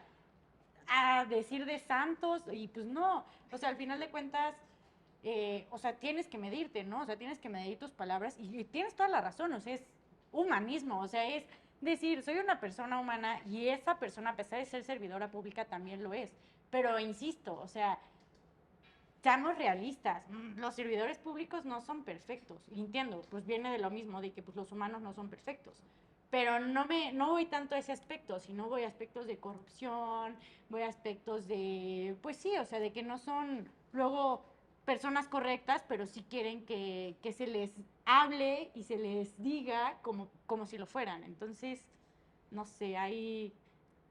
decir de santos, y pues no, o sea, al final de cuentas o sea, tienes que medirte, ¿no? O sea, tienes que medir tus palabras y tienes toda la razón, o sea, es humanismo, o sea, es decir, soy una persona humana y esa persona, a pesar de ser servidora pública, también lo es. Pero insisto, o sea, seamos realistas, los servidores públicos no son perfectos, y entiendo, pues viene de lo mismo, de que pues, los humanos no son perfectos. Pero no voy tanto a ese aspecto, sino voy a aspectos de corrupción, voy a aspectos de, pues sí, o sea, de que no son luego personas correctas, pero sí quieren que se les hable y se les diga como si lo fueran. Entonces, no sé, ahí,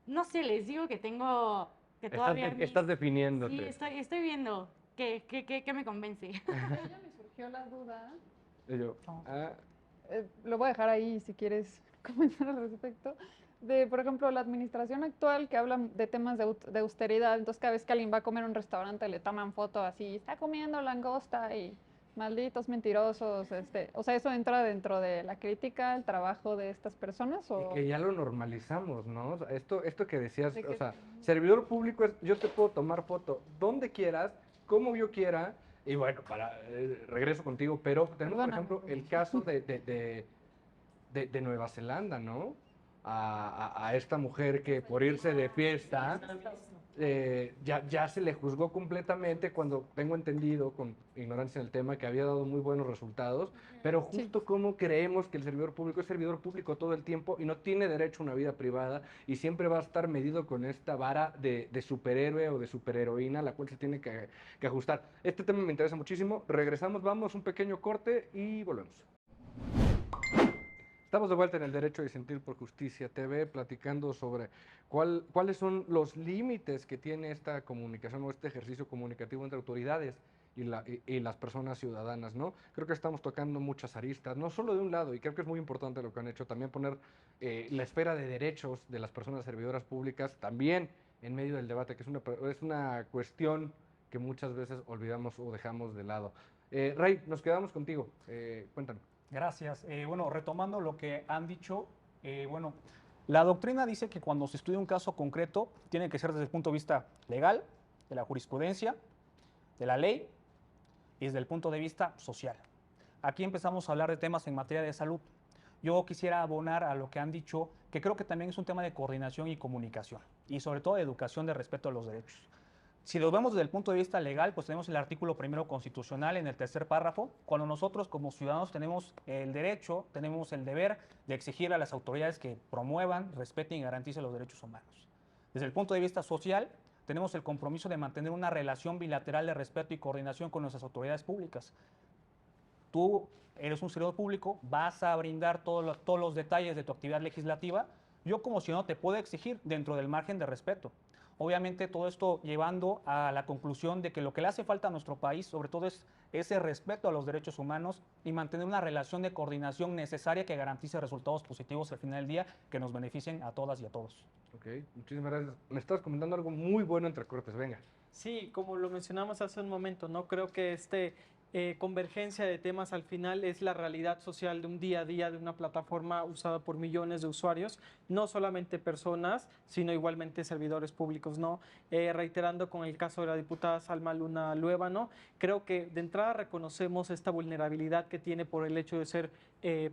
no sé, les digo que tengo, que todavía Estás sí, definiéndote. estoy viendo que me convence. A ella me surgió la duda, Y yo, lo voy a dejar ahí si quieres comentar al respecto, de, por ejemplo, la administración actual que habla de temas de austeridad, entonces cada vez que alguien va a comer a un restaurante le toman foto así, está comiendo langosta y malditos mentirosos, o sea, ¿eso entra dentro de la crítica al trabajo de estas personas y o que ya lo normalizamos, ¿no? O sea, esto que decías, de o que sea, servidor público es, yo te puedo tomar foto donde quieras, como yo quiera, y bueno, regreso contigo, pero tenemos, por perdóname? ejemplo, el caso de Nueva Zelanda, ¿no? A esta mujer que por irse de fiesta ya se le juzgó completamente cuando tengo entendido, con ignorancia en el tema, que había dado muy buenos resultados, pero Sí. justo como creemos que el servidor público es servidor público todo el tiempo y no tiene derecho a una vida privada y siempre va a estar medido con esta vara de superhéroe o de superheroína, a la cual se tiene que ajustar. Este tema me interesa muchísimo. Regresamos, vamos, un pequeño corte y volvemos. Estamos de vuelta en el Derecho a Disentir por Justicia TV, platicando sobre cuáles son los límites que tiene esta comunicación o este ejercicio comunicativo entre autoridades y las personas ciudadanas, ¿no? Creo que estamos tocando muchas aristas, no solo de un lado, y creo que es muy importante lo que han hecho, también poner la esfera de derechos de las personas servidoras públicas también en medio del debate, que es una cuestión que muchas veces olvidamos o dejamos de lado. Rey, nos quedamos contigo, cuéntanos. Gracias. Bueno, retomando lo que han dicho, bueno, la doctrina dice que cuando se estudia un caso concreto, tiene que ser desde el punto de vista legal, de la jurisprudencia, de la ley y desde el punto de vista social. Aquí empezamos a hablar de temas en materia de salud. Yo quisiera abonar a lo que han dicho, que creo que también es un tema de coordinación y comunicación, y sobre todo de educación de respeto a los derechos. Si lo vemos desde el punto de vista legal, pues tenemos el artículo primero constitucional en el tercer párrafo, cuando nosotros como ciudadanos tenemos el derecho, tenemos el deber de exigir a las autoridades que promuevan, respeten y garanticen los derechos humanos. Desde el punto de vista social, tenemos el compromiso de mantener una relación bilateral de respeto y coordinación con nuestras autoridades públicas. Tú eres un servidor público, vas a brindar todos los detalles de tu actividad legislativa. Yo como ciudadano te puedo exigir dentro del margen de respeto. Obviamente todo esto llevando a la conclusión de que lo que le hace falta a nuestro país, sobre todo es ese respeto a los derechos humanos y mantener una relación de coordinación necesaria que garantice resultados positivos al final del día que nos beneficien a todas y a todos. Ok, muchísimas gracias. Me estabas comentando algo muy bueno entre cortes, venga. Sí, como lo mencionamos hace un momento, ¿no? Creo que convergencia de temas al final es la realidad social de un día a día de una plataforma usada por millones de usuarios, no solamente personas, sino igualmente servidores públicos, ¿no? Reiterando con el caso de la diputada Salma Luna Luébano, creo que de entrada reconocemos esta vulnerabilidad que tiene por el hecho de ser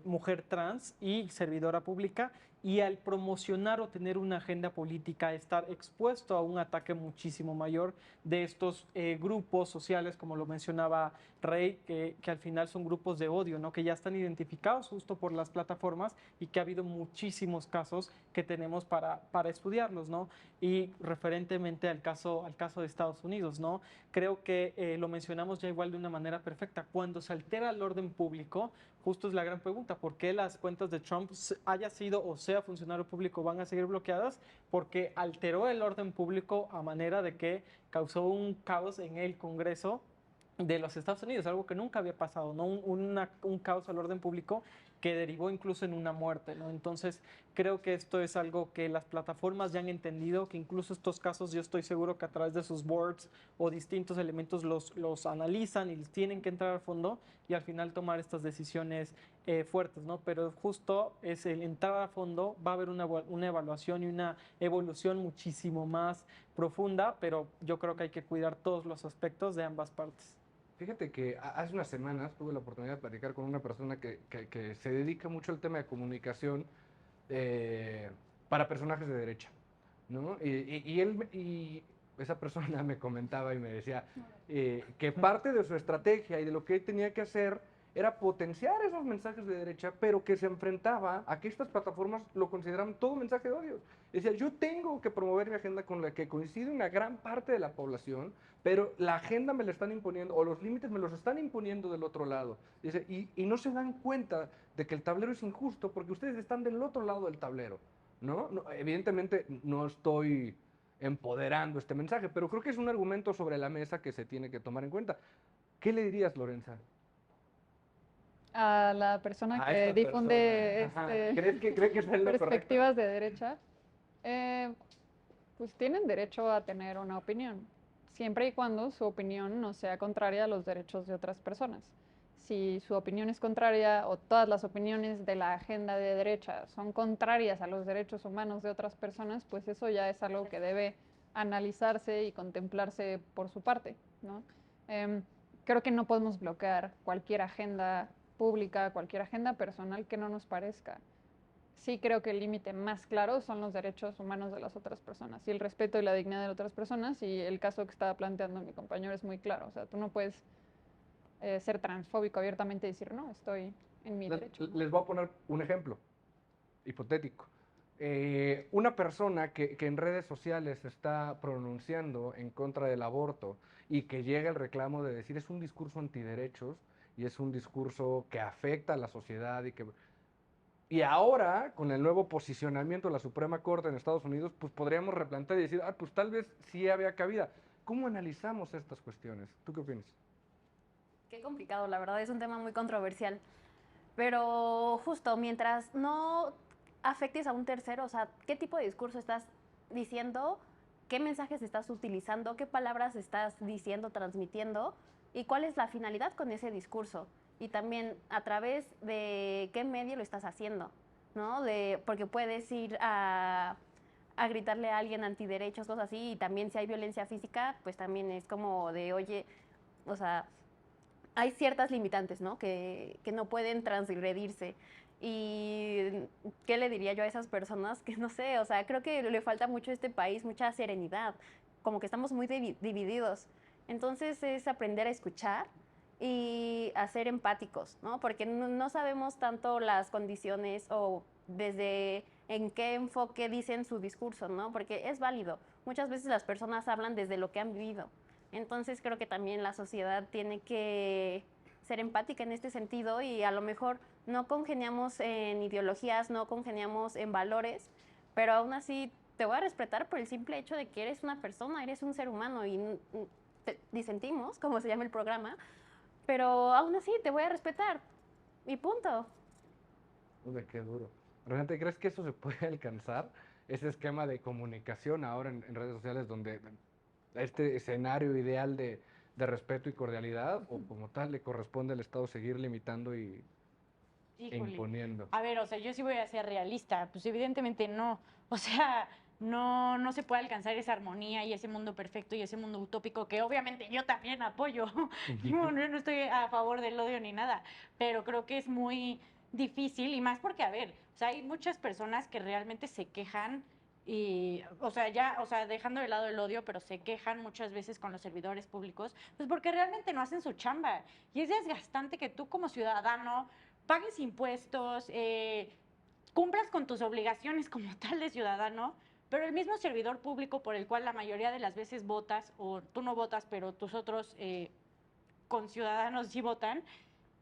mujer trans y servidora pública, y al promocionar o tener una agenda política, estar expuesto a un ataque muchísimo mayor de estos grupos sociales, como lo mencionaba Rey, que al final son grupos de odio, ¿no? Que ya están identificados justo por las plataformas y que ha habido muchísimos casos que tenemos para estudiarlos, ¿no? Y referentemente al caso de Estados Unidos, ¿no? Creo que lo mencionamos ya igual de una manera perfecta. Cuando se altera el orden público, justo es la gran pregunta, ¿por qué las cuentas de Trump haya sido o sea funcionario público, van a seguir bloqueadas porque alteró el orden público a manera de que causó un caos en el Congreso de los Estados Unidos, algo que nunca había pasado, ¿no? Un caos al orden público que derivó incluso en una muerte, ¿no? Entonces, creo que esto es algo que las plataformas ya han entendido, que incluso estos casos yo estoy seguro que a través de sus boards o distintos elementos los analizan y les tienen que entrar a fondo y al final tomar estas decisiones fuertes, ¿no? Pero justo es el entrar a fondo, va a haber una evaluación y una evolución muchísimo más profunda, pero yo creo que hay que cuidar todos los aspectos de ambas partes. Fíjate que hace unas semanas tuve la oportunidad de platicar con una persona que se dedica mucho al tema de comunicación para personajes de derecha, ¿no? Y esa persona me comentaba y me decía que parte de su estrategia y de lo que él tenía que hacer era potenciar esos mensajes de derecha, pero que se enfrentaba a que estas plataformas lo consideraban todo mensaje de odio. Decía, yo tengo que promover mi agenda con la que coincide una gran parte de la población, pero la agenda me la están imponiendo, o los límites me los están imponiendo del otro lado. Dice, y no se dan cuenta de que el tablero es injusto porque ustedes están del otro lado del tablero, ¿no? Evidentemente no estoy empoderando este mensaje, pero creo que es un argumento sobre la mesa que se tiene que tomar en cuenta. ¿Qué le dirías, Lorenza? A la persona A que estas difunde personas. Ajá. ¿Cree que es lo correcto? perspectivas de derecha, pues tienen derecho a tener una opinión, siempre y cuando su opinión no sea contraria a los derechos de otras personas. Si su opinión es contraria o todas las opiniones de la agenda de derecha son contrarias a los derechos humanos de otras personas, pues eso ya es algo que debe analizarse y contemplarse por su parte, ¿no? Creo que no podemos bloquear cualquier agenda pública, cualquier agenda personal que no nos parezca. Sí creo que el límite más claro son los derechos humanos de las otras personas y el respeto y la dignidad de otras personas, y el caso que estaba planteando mi compañero es muy claro. O sea, tú no puedes ser transfóbico abiertamente y decir, no, estoy en mi derecho. Les voy a poner un ejemplo hipotético. Una persona que en redes sociales está pronunciando en contra del aborto y que llega el reclamo de decir es un discurso antiderechos y es un discurso que afecta a la sociedad y ahora, con el nuevo posicionamiento de la Suprema Corte en Estados Unidos, pues podríamos replantear y decir, pues tal vez sí había cabida. ¿Cómo analizamos estas cuestiones? ¿Tú qué opinas? Qué complicado, la verdad, es un tema muy controversial. Pero justo, mientras no afectes a un tercero, o sea, ¿qué tipo de discurso estás diciendo? ¿Qué mensajes estás utilizando? ¿Qué palabras estás diciendo, transmitiendo? ¿Y cuál es la finalidad con ese discurso? Y también a través de qué medio lo estás haciendo, ¿no? Porque puedes ir a gritarle a alguien antiderechos, cosas así, y también si hay violencia física, pues también es como de, oye, o sea, hay ciertas limitantes, ¿no? Que no pueden transgredirse. ¿Y qué le diría yo a esas personas? Que no sé, o sea, creo que le falta mucho a este país, mucha serenidad, como que estamos muy divididos. Entonces es aprender a escuchar y a ser empáticos, ¿no? Porque no sabemos tanto las condiciones o desde en qué enfoque dicen su discurso, ¿no? Porque es válido. Muchas veces las personas hablan desde lo que han vivido. Entonces creo que también la sociedad tiene que ser empática en este sentido y a lo mejor no congeniamos en ideologías, no congeniamos en valores, pero aún así te voy a respetar por el simple hecho de que eres una persona, eres un ser humano y disentimos, como se llama el programa, pero aún así te voy a respetar y punto. Uy, qué duro. ¿Realmente crees que eso se puede alcanzar? Ese esquema de comunicación ahora en redes sociales donde este escenario ideal de respeto y cordialidad, o como tal le corresponde al Estado seguir limitando e Híjole. imponiendo. A ver, o sea, yo sí voy a ser realista, pues evidentemente no. O sea, no se puede alcanzar esa armonía y ese mundo perfecto y ese mundo utópico que obviamente yo también apoyo. No estoy a favor del odio ni nada, pero creo que es muy difícil y más porque, a ver, o sea, hay muchas personas que realmente se quejan y, o sea, dejando de lado el odio, pero se quejan muchas veces con los servidores públicos, pues porque realmente no hacen su chamba. Y es desgastante que tú como ciudadano pagues impuestos, cumplas con tus obligaciones como tal de ciudadano, pero el mismo servidor público por el cual la mayoría de las veces votas, o tú no votas, pero tus otros conciudadanos sí votan,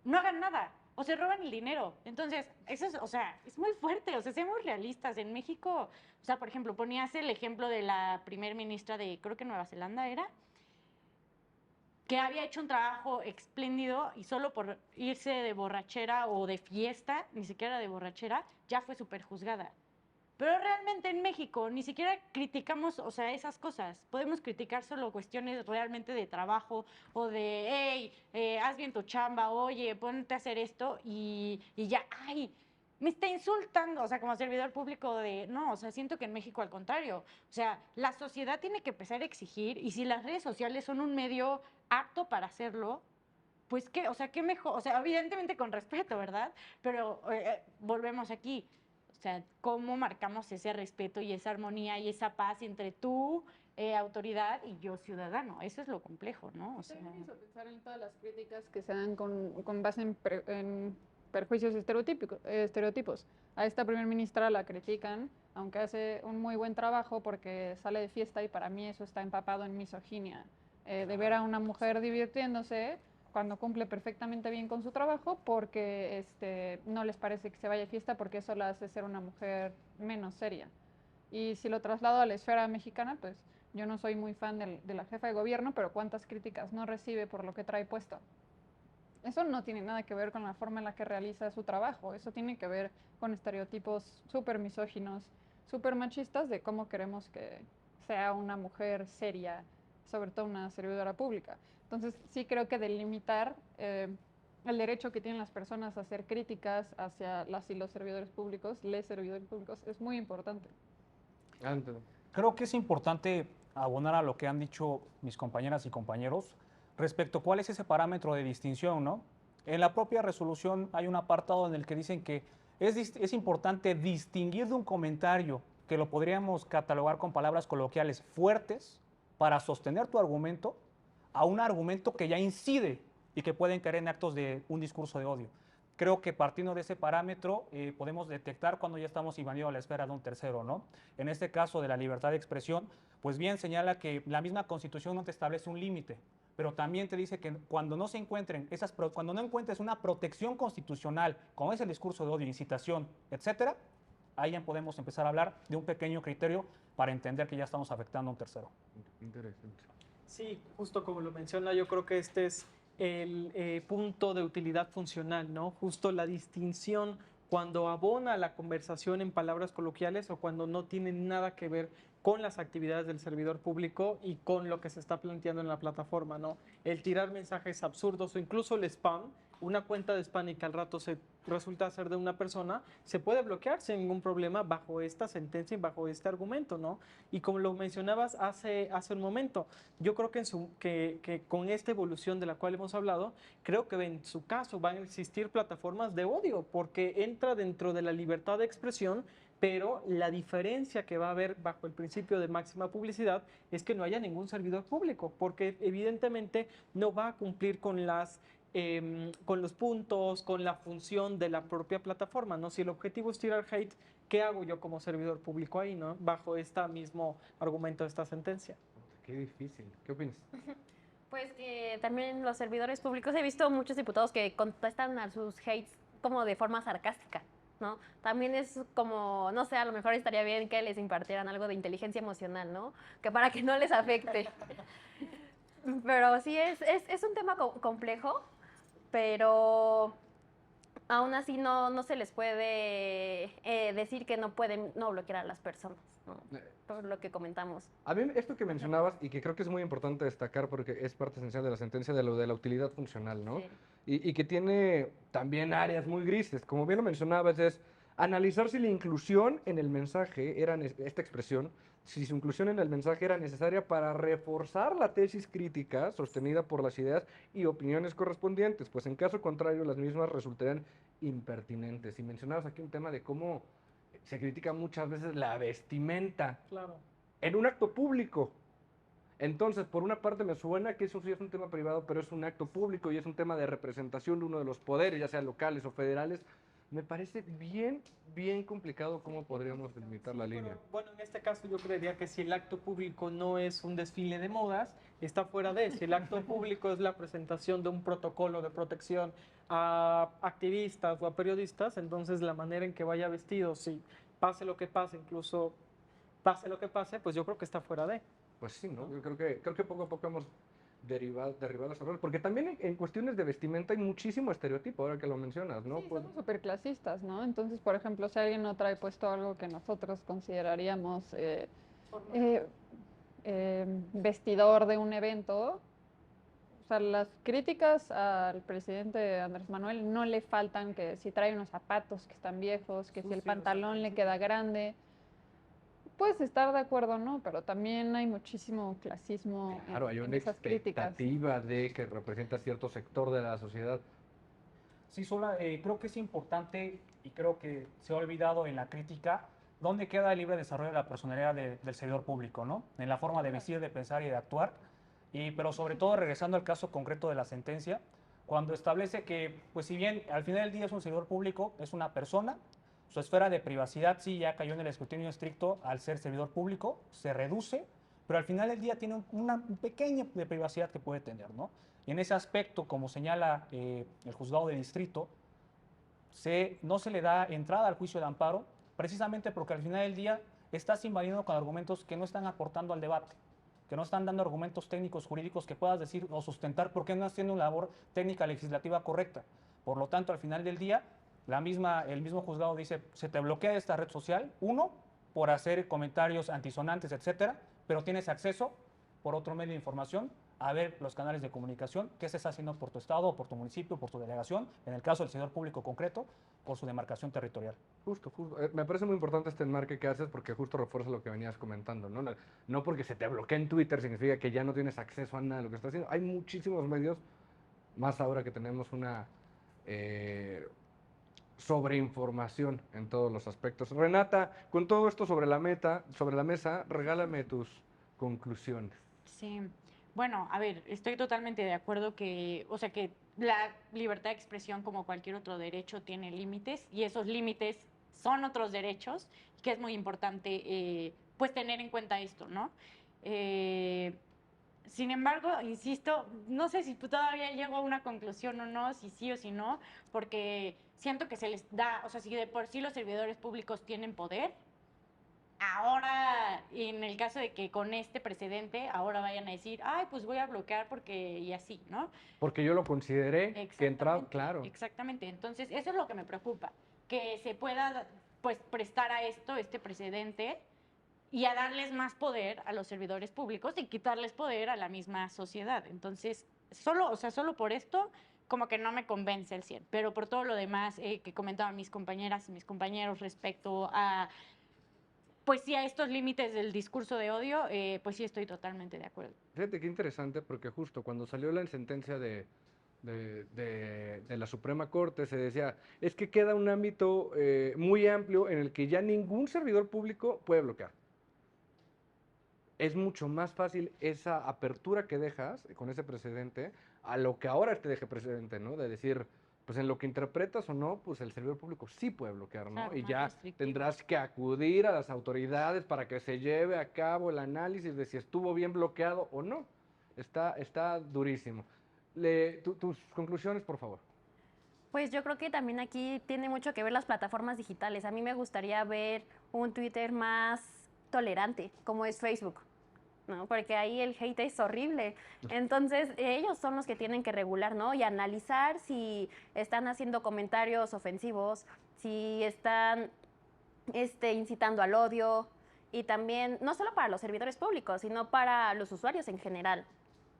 no hagan nada. o se roban el dinero. Entonces, eso es, o sea, es muy fuerte, o sea, seamos realistas. En México, o sea, por ejemplo, ponías el ejemplo de la primer ministra de, creo que Nueva Zelanda era, que había hecho un trabajo espléndido y solo por irse de borrachera o de fiesta, ni siquiera de borrachera, ya fue súper juzgada. Pero realmente en México ni siquiera criticamos, o sea, esas cosas. Podemos criticar solo cuestiones realmente de trabajo o de, hey, haz bien tu chamba, oye, ponte a hacer esto y ya, ay, me está insultando, o sea, como servidor público de, no, o sea, siento que en México al contrario, o sea, la sociedad tiene que empezar a exigir y si las redes sociales son un medio apto para hacerlo, pues qué, o sea, qué mejor, o sea, evidentemente con respeto, ¿verdad? Pero volvemos aquí, o sea, cómo marcamos ese respeto y esa armonía y esa paz entre tú, autoridad, y yo, ciudadano. Eso es lo complejo, ¿no? O sea, También me hizo pensar en todas las críticas que se dan con base en perjuicios estereotipos. A esta primer ministra la critican, aunque hace un muy buen trabajo porque sale de fiesta y para mí eso está empapado en misoginia. De ver a una mujer divirtiéndose cuando cumple perfectamente bien con su trabajo porque no les parece que se vaya de fiesta porque eso la hace ser una mujer menos seria. Y si lo traslado a la esfera mexicana, pues yo no soy muy fan de la jefa de gobierno, pero cuántas críticas no recibe por lo que trae puesto. Eso no tiene nada que ver con la forma en la que realiza su trabajo, eso tiene que ver con estereotipos súper misóginos, súper machistas de cómo queremos que sea una mujer seria, sobre todo una servidora pública. Entonces sí creo que delimitar el derecho que tienen las personas a hacer críticas hacia las y los servidores públicos, les servidores públicos, es muy importante. Antes. Creo que es importante abonar a lo que han dicho mis compañeras y compañeros respecto a cuál es ese parámetro de distinción, ¿no? En la propia resolución hay un apartado en el que dicen que es importante distinguir de un comentario que lo podríamos catalogar con palabras coloquiales fuertes para sostener tu argumento a un argumento que ya incide y que pueden caer en actos de un discurso de odio. Creo que partiendo de ese parámetro podemos detectar cuando ya estamos invadiendo la esfera de un tercero, ¿no? En este caso de la libertad de expresión, pues bien señala que la misma Constitución no te establece un límite, pero también te dice que cuando no se encuentren cuando no encuentres una protección constitucional, como es el discurso de odio, incitación, etcétera, ahí ya podemos empezar a hablar de un pequeño criterio para entender que ya estamos afectando a un tercero. Interesante. Sí, justo como lo menciona, yo creo que este es el punto de utilidad funcional, ¿no? Justo la distinción cuando abona la conversación en palabras coloquiales o cuando no tiene nada que ver con las actividades del servidor público y con lo que se está planteando en la plataforma, ¿no? El tirar mensajes absurdos o incluso el spam, una cuenta de spam y que al rato se resulta ser de una persona, se puede bloquear sin ningún problema bajo esta sentencia y bajo este argumento, ¿no? Y como lo mencionabas hace un momento, yo creo que con esta evolución de la cual hemos hablado, creo que en su caso van a existir plataformas de odio, porque entra dentro de la libertad de expresión, pero la diferencia que va a haber bajo el principio de máxima publicidad es que no haya ningún servidor público, porque evidentemente no va a cumplir con con los puntos, con la función de la propia plataforma, ¿no? Si el objetivo es tirar hate, ¿qué hago yo como servidor público ahí, ¿no? Bajo este mismo argumento de esta sentencia. Qué difícil. ¿Qué opinas? Pues que también los servidores públicos, he visto muchos diputados que contestan a sus hates como de forma sarcástica, ¿no? También es como, no sé, a lo mejor estaría bien que les impartieran algo de inteligencia emocional, ¿no? Que para que no les afecte. Pero sí, es un tema complejo, pero aún así no se les puede decir que no pueden no bloquear a las personas, ¿no? Por lo que comentamos. A mí esto que mencionabas y que creo que es muy importante destacar porque es parte esencial de la sentencia de lo de la utilidad funcional, ¿no? Sí. Y que tiene también áreas muy grises. Como bien lo mencionabas, es analizar si la inclusión en el mensaje era esta expresión, si su inclusión en el mensaje era necesaria para reforzar la tesis crítica sostenida por las ideas y opiniones correspondientes, pues en caso contrario las mismas resultarían impertinentes. Y mencionabas aquí un tema de cómo se critica muchas veces la vestimenta Claro. en un acto público. Entonces, por una parte me suena que eso sí es un tema privado, pero es un acto público y es un tema de representación de uno de los poderes, ya sea locales o federales. me parece bien complicado cómo podríamos delimitar la línea. Pero, bueno, en este caso yo creería que si el acto público no es un desfile de modas, está fuera de. Si el acto público es la presentación de un protocolo de protección a activistas o a periodistas, entonces la manera en que vaya vestido, si pase lo que pase, incluso pase lo que pase, pues yo creo que está fuera de. Pues sí, ¿no? Yo creo que poco a poco hemos derribado los errores, porque también en cuestiones de vestimenta hay muchísimo estereotipo, ahora que lo mencionas, ¿no? Sí, Pues, somos súper clasistas, ¿no? Entonces, por ejemplo, si alguien no trae puesto algo que nosotros consideraríamos vestidor de un evento, o sea, las críticas al presidente Andrés Manuel no le faltan, que si trae unos zapatos que están viejos, que si el Sucios, pantalón le sí. queda grande. Puedes estar de acuerdo, ¿no? Pero también hay muchísimo clasismo claro, hay en una esas críticas. expectativa de que representa cierto sector de la sociedad. Sí, Sola, creo que es importante y creo que se ha olvidado en la crítica dónde queda el libre desarrollo de la personalidad del servidor público, ¿no? En la forma de vestir, de pensar y de actuar. Pero sobre todo, regresando al caso concreto de la sentencia, cuando establece que, pues si bien al final del día es un servidor público, es una persona, su esfera de privacidad sí ya cayó en el escrutinio estricto al ser servidor público, se reduce, pero al final del día tiene una pequeña de privacidad que puede tener, ¿no? Y en ese aspecto, como señala el juzgado de distrito, no se le da entrada al juicio de amparo, precisamente porque al final del día estás invadiendo con argumentos que no están aportando al debate, que no están dando argumentos técnicos, jurídicos que puedas decir o sustentar por qué no haciendo una labor técnica legislativa correcta. Por lo tanto, al final del día, el mismo juzgado dice, se te bloquea esta red social, uno, por hacer comentarios antisonantes, etcétera, pero tienes acceso por otro medio de información a ver los canales de comunicación, qué se está haciendo por tu estado, por tu municipio, por tu delegación, en el caso del servidor público concreto, por su demarcación territorial. Justo. Me parece muy importante este enmarque que haces porque justo refuerza lo que venías comentando, ¿no? No porque se te bloquee en Twitter significa que ya no tienes acceso a nada de lo que estás haciendo. Hay muchísimos medios, más ahora que tenemos una sobreinformación en todos los aspectos. Renata, con todo esto sobre la mesa, regálame tus conclusiones. Sí, bueno, a ver, estoy totalmente de acuerdo que, o sea, que la libertad de expresión, como cualquier otro derecho, tiene límites y esos límites son otros derechos, que es muy importante, pues, tener en cuenta esto, ¿no? Sin embargo, insisto, no sé si todavía llego a una conclusión o no, si sí o si no, porque siento que se les da, o sea, si de por sí los servidores públicos tienen poder, ahora, en el caso de que con este precedente, ahora vayan a decir, ay, pues voy a bloquear porque, y así, ¿no? Porque yo lo consideré que entraba, Exactamente, claro. exactamente. Entonces, eso es lo que me preocupa, que se pueda, pues, prestar a esto, este precedente, y a darles más poder a los servidores públicos y quitarles poder a la misma sociedad. Entonces, solo por esto, como que no me convence el 100, pero por todo lo demás que comentaban mis compañeras y mis compañeros respecto a, pues sí, a estos límites del discurso de odio, pues sí estoy totalmente de acuerdo. Fíjate qué interesante, porque justo cuando salió la sentencia de la Suprema Corte se decía, es que queda un ámbito muy amplio en el que ya ningún servidor público puede bloquear. Es mucho más fácil esa apertura que dejas con ese precedente a lo que ahora te deje precedente, ¿no? De decir, pues en lo que interpretas o no, pues el servidor público sí puede bloquear, ¿no? Claro, Y más ya restrictivo. tendrás que acudir a las autoridades para que se lleve a cabo el análisis de si estuvo bien bloqueado o no. Está durísimo. Tus conclusiones, por favor. Pues yo creo que también aquí tiene mucho que ver las plataformas digitales. A mí me gustaría ver un Twitter más tolerante, como es Facebook, ¿no? Porque ahí el hate es horrible. Entonces, ellos son los que tienen que regular, ¿no? Y analizar si están haciendo comentarios ofensivos, si están incitando al odio, y también, no solo para los servidores públicos, sino para los usuarios en general,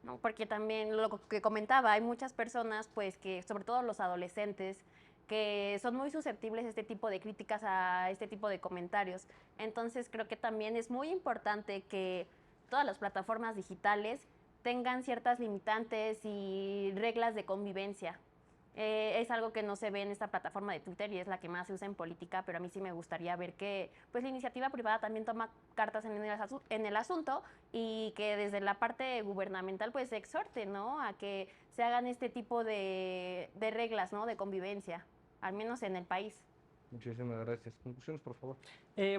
¿no? Porque también lo que comentaba, hay muchas personas, pues, que, sobre todo los adolescentes, que son muy susceptibles a este tipo de críticas, a este tipo de comentarios. Entonces, creo que también es muy importante que todas las plataformas digitales tengan ciertas limitantes y reglas de convivencia. Es algo que no se ve en esta plataforma de Twitter y es la que más se usa en política, pero a mí sí me gustaría ver que, pues, la iniciativa privada también toma cartas en el asunto y que desde la parte gubernamental, pues, se exhorte, ¿no?, a que se hagan este tipo de reglas, ¿no?, de convivencia. al menos en el país. Muchísimas gracias. Conclusiones, por favor.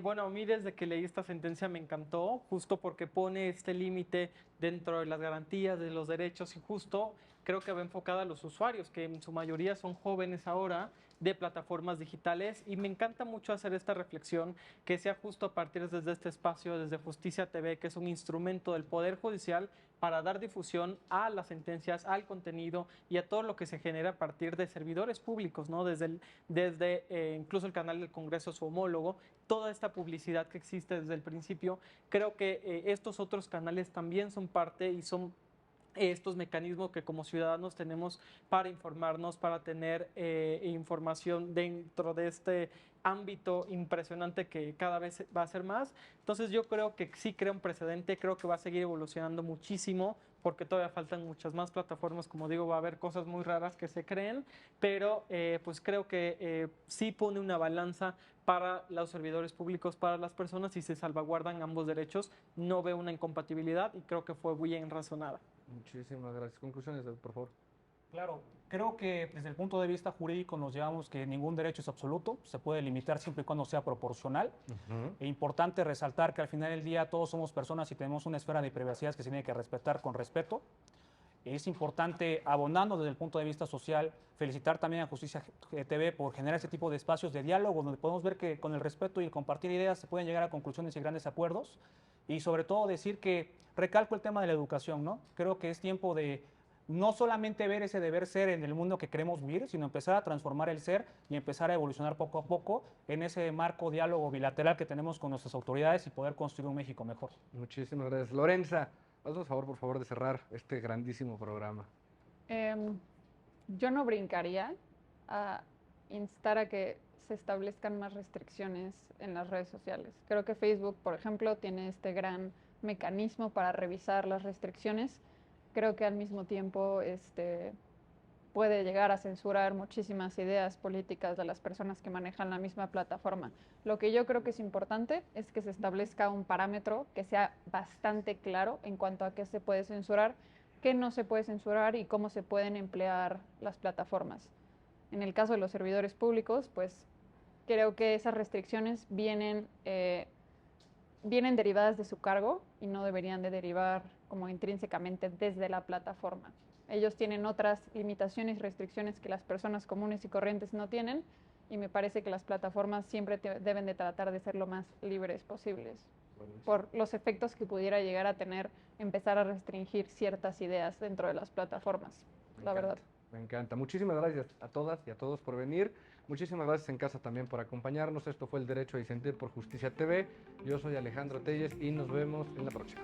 Bueno, a mí desde que leí esta sentencia me encantó, justo porque pone este límite dentro de las garantías de los derechos y justo creo que va enfocada a los usuarios, que en su mayoría son jóvenes ahora de plataformas digitales, y me encanta mucho hacer esta reflexión, que sea justo a partir desde este espacio, desde Justicia TV, que es un instrumento del Poder Judicial para dar difusión a las sentencias, al contenido y a todo lo que se genera a partir de servidores públicos, ¿no? Desde incluso el canal del Congreso, su homólogo, toda esta publicidad que existe desde el principio. Creo que estos otros canales también son parte y son estos mecanismos que como ciudadanos tenemos para informarnos, para tener información dentro de este ámbito impresionante que cada vez va a ser más. Entonces yo creo que sí crea un precedente, creo que va a seguir evolucionando muchísimo, porque todavía faltan muchas más plataformas, como digo, va a haber cosas muy raras que se creen, pero pues creo que sí pone una balanza para los servidores públicos, para las personas, y se salvaguardan ambos derechos. No veo una incompatibilidad y creo que fue bien razonada. Muchísimas gracias. Conclusiones, por favor. Claro, creo que desde el punto de vista jurídico nos llevamos que ningún derecho es absoluto, se puede limitar siempre y cuando sea proporcional. Es importante resaltar que al final del día todos somos personas y tenemos una esfera de privacidad que se tiene que respetar con respeto. Es importante, abonando desde el punto de vista social, felicitar también a Justicia TV por generar este tipo de espacios de diálogo donde podemos ver que con el respeto y el compartir ideas se pueden llegar a conclusiones y grandes acuerdos. Y sobre todo decir que recalco el tema de la educación, ¿no? Creo que es tiempo de no solamente ver ese deber ser en el mundo que queremos vivir, sino empezar a transformar el ser y empezar a evolucionar poco a poco en ese marco diálogo bilateral que tenemos con nuestras autoridades y poder construir un México mejor. Muchísimas gracias. Lorenza, haznos favor, por favor, de cerrar este grandísimo programa. Yo no brincaría a instar a que se establezcan más restricciones en las redes sociales. Creo que Facebook, por ejemplo, tiene este gran mecanismo para revisar las restricciones. Creo que al mismo tiempo puede llegar a censurar muchísimas ideas políticas de las personas que manejan la misma plataforma. Lo que yo creo que es importante es que se establezca un parámetro que sea bastante claro en cuanto a qué se puede censurar, qué no se puede censurar y cómo se pueden emplear las plataformas. En el caso de los servidores públicos, pues creo que esas restricciones vienen derivadas de su cargo y no deberían de derivar como intrínsecamente desde la plataforma. Ellos tienen otras limitaciones y restricciones que las personas comunes y corrientes no tienen, y me parece que las plataformas siempre deben de tratar de ser lo más libres posibles por los efectos que pudiera llegar a tener empezar a restringir ciertas ideas dentro de las plataformas, la verdad. Me encanta. Muchísimas gracias a todas y a todos por venir. Muchísimas gracias en casa también por acompañarnos. Esto fue El Derecho a Disentir por Justicia TV. Yo soy Alejandro Telles y nos vemos en la próxima.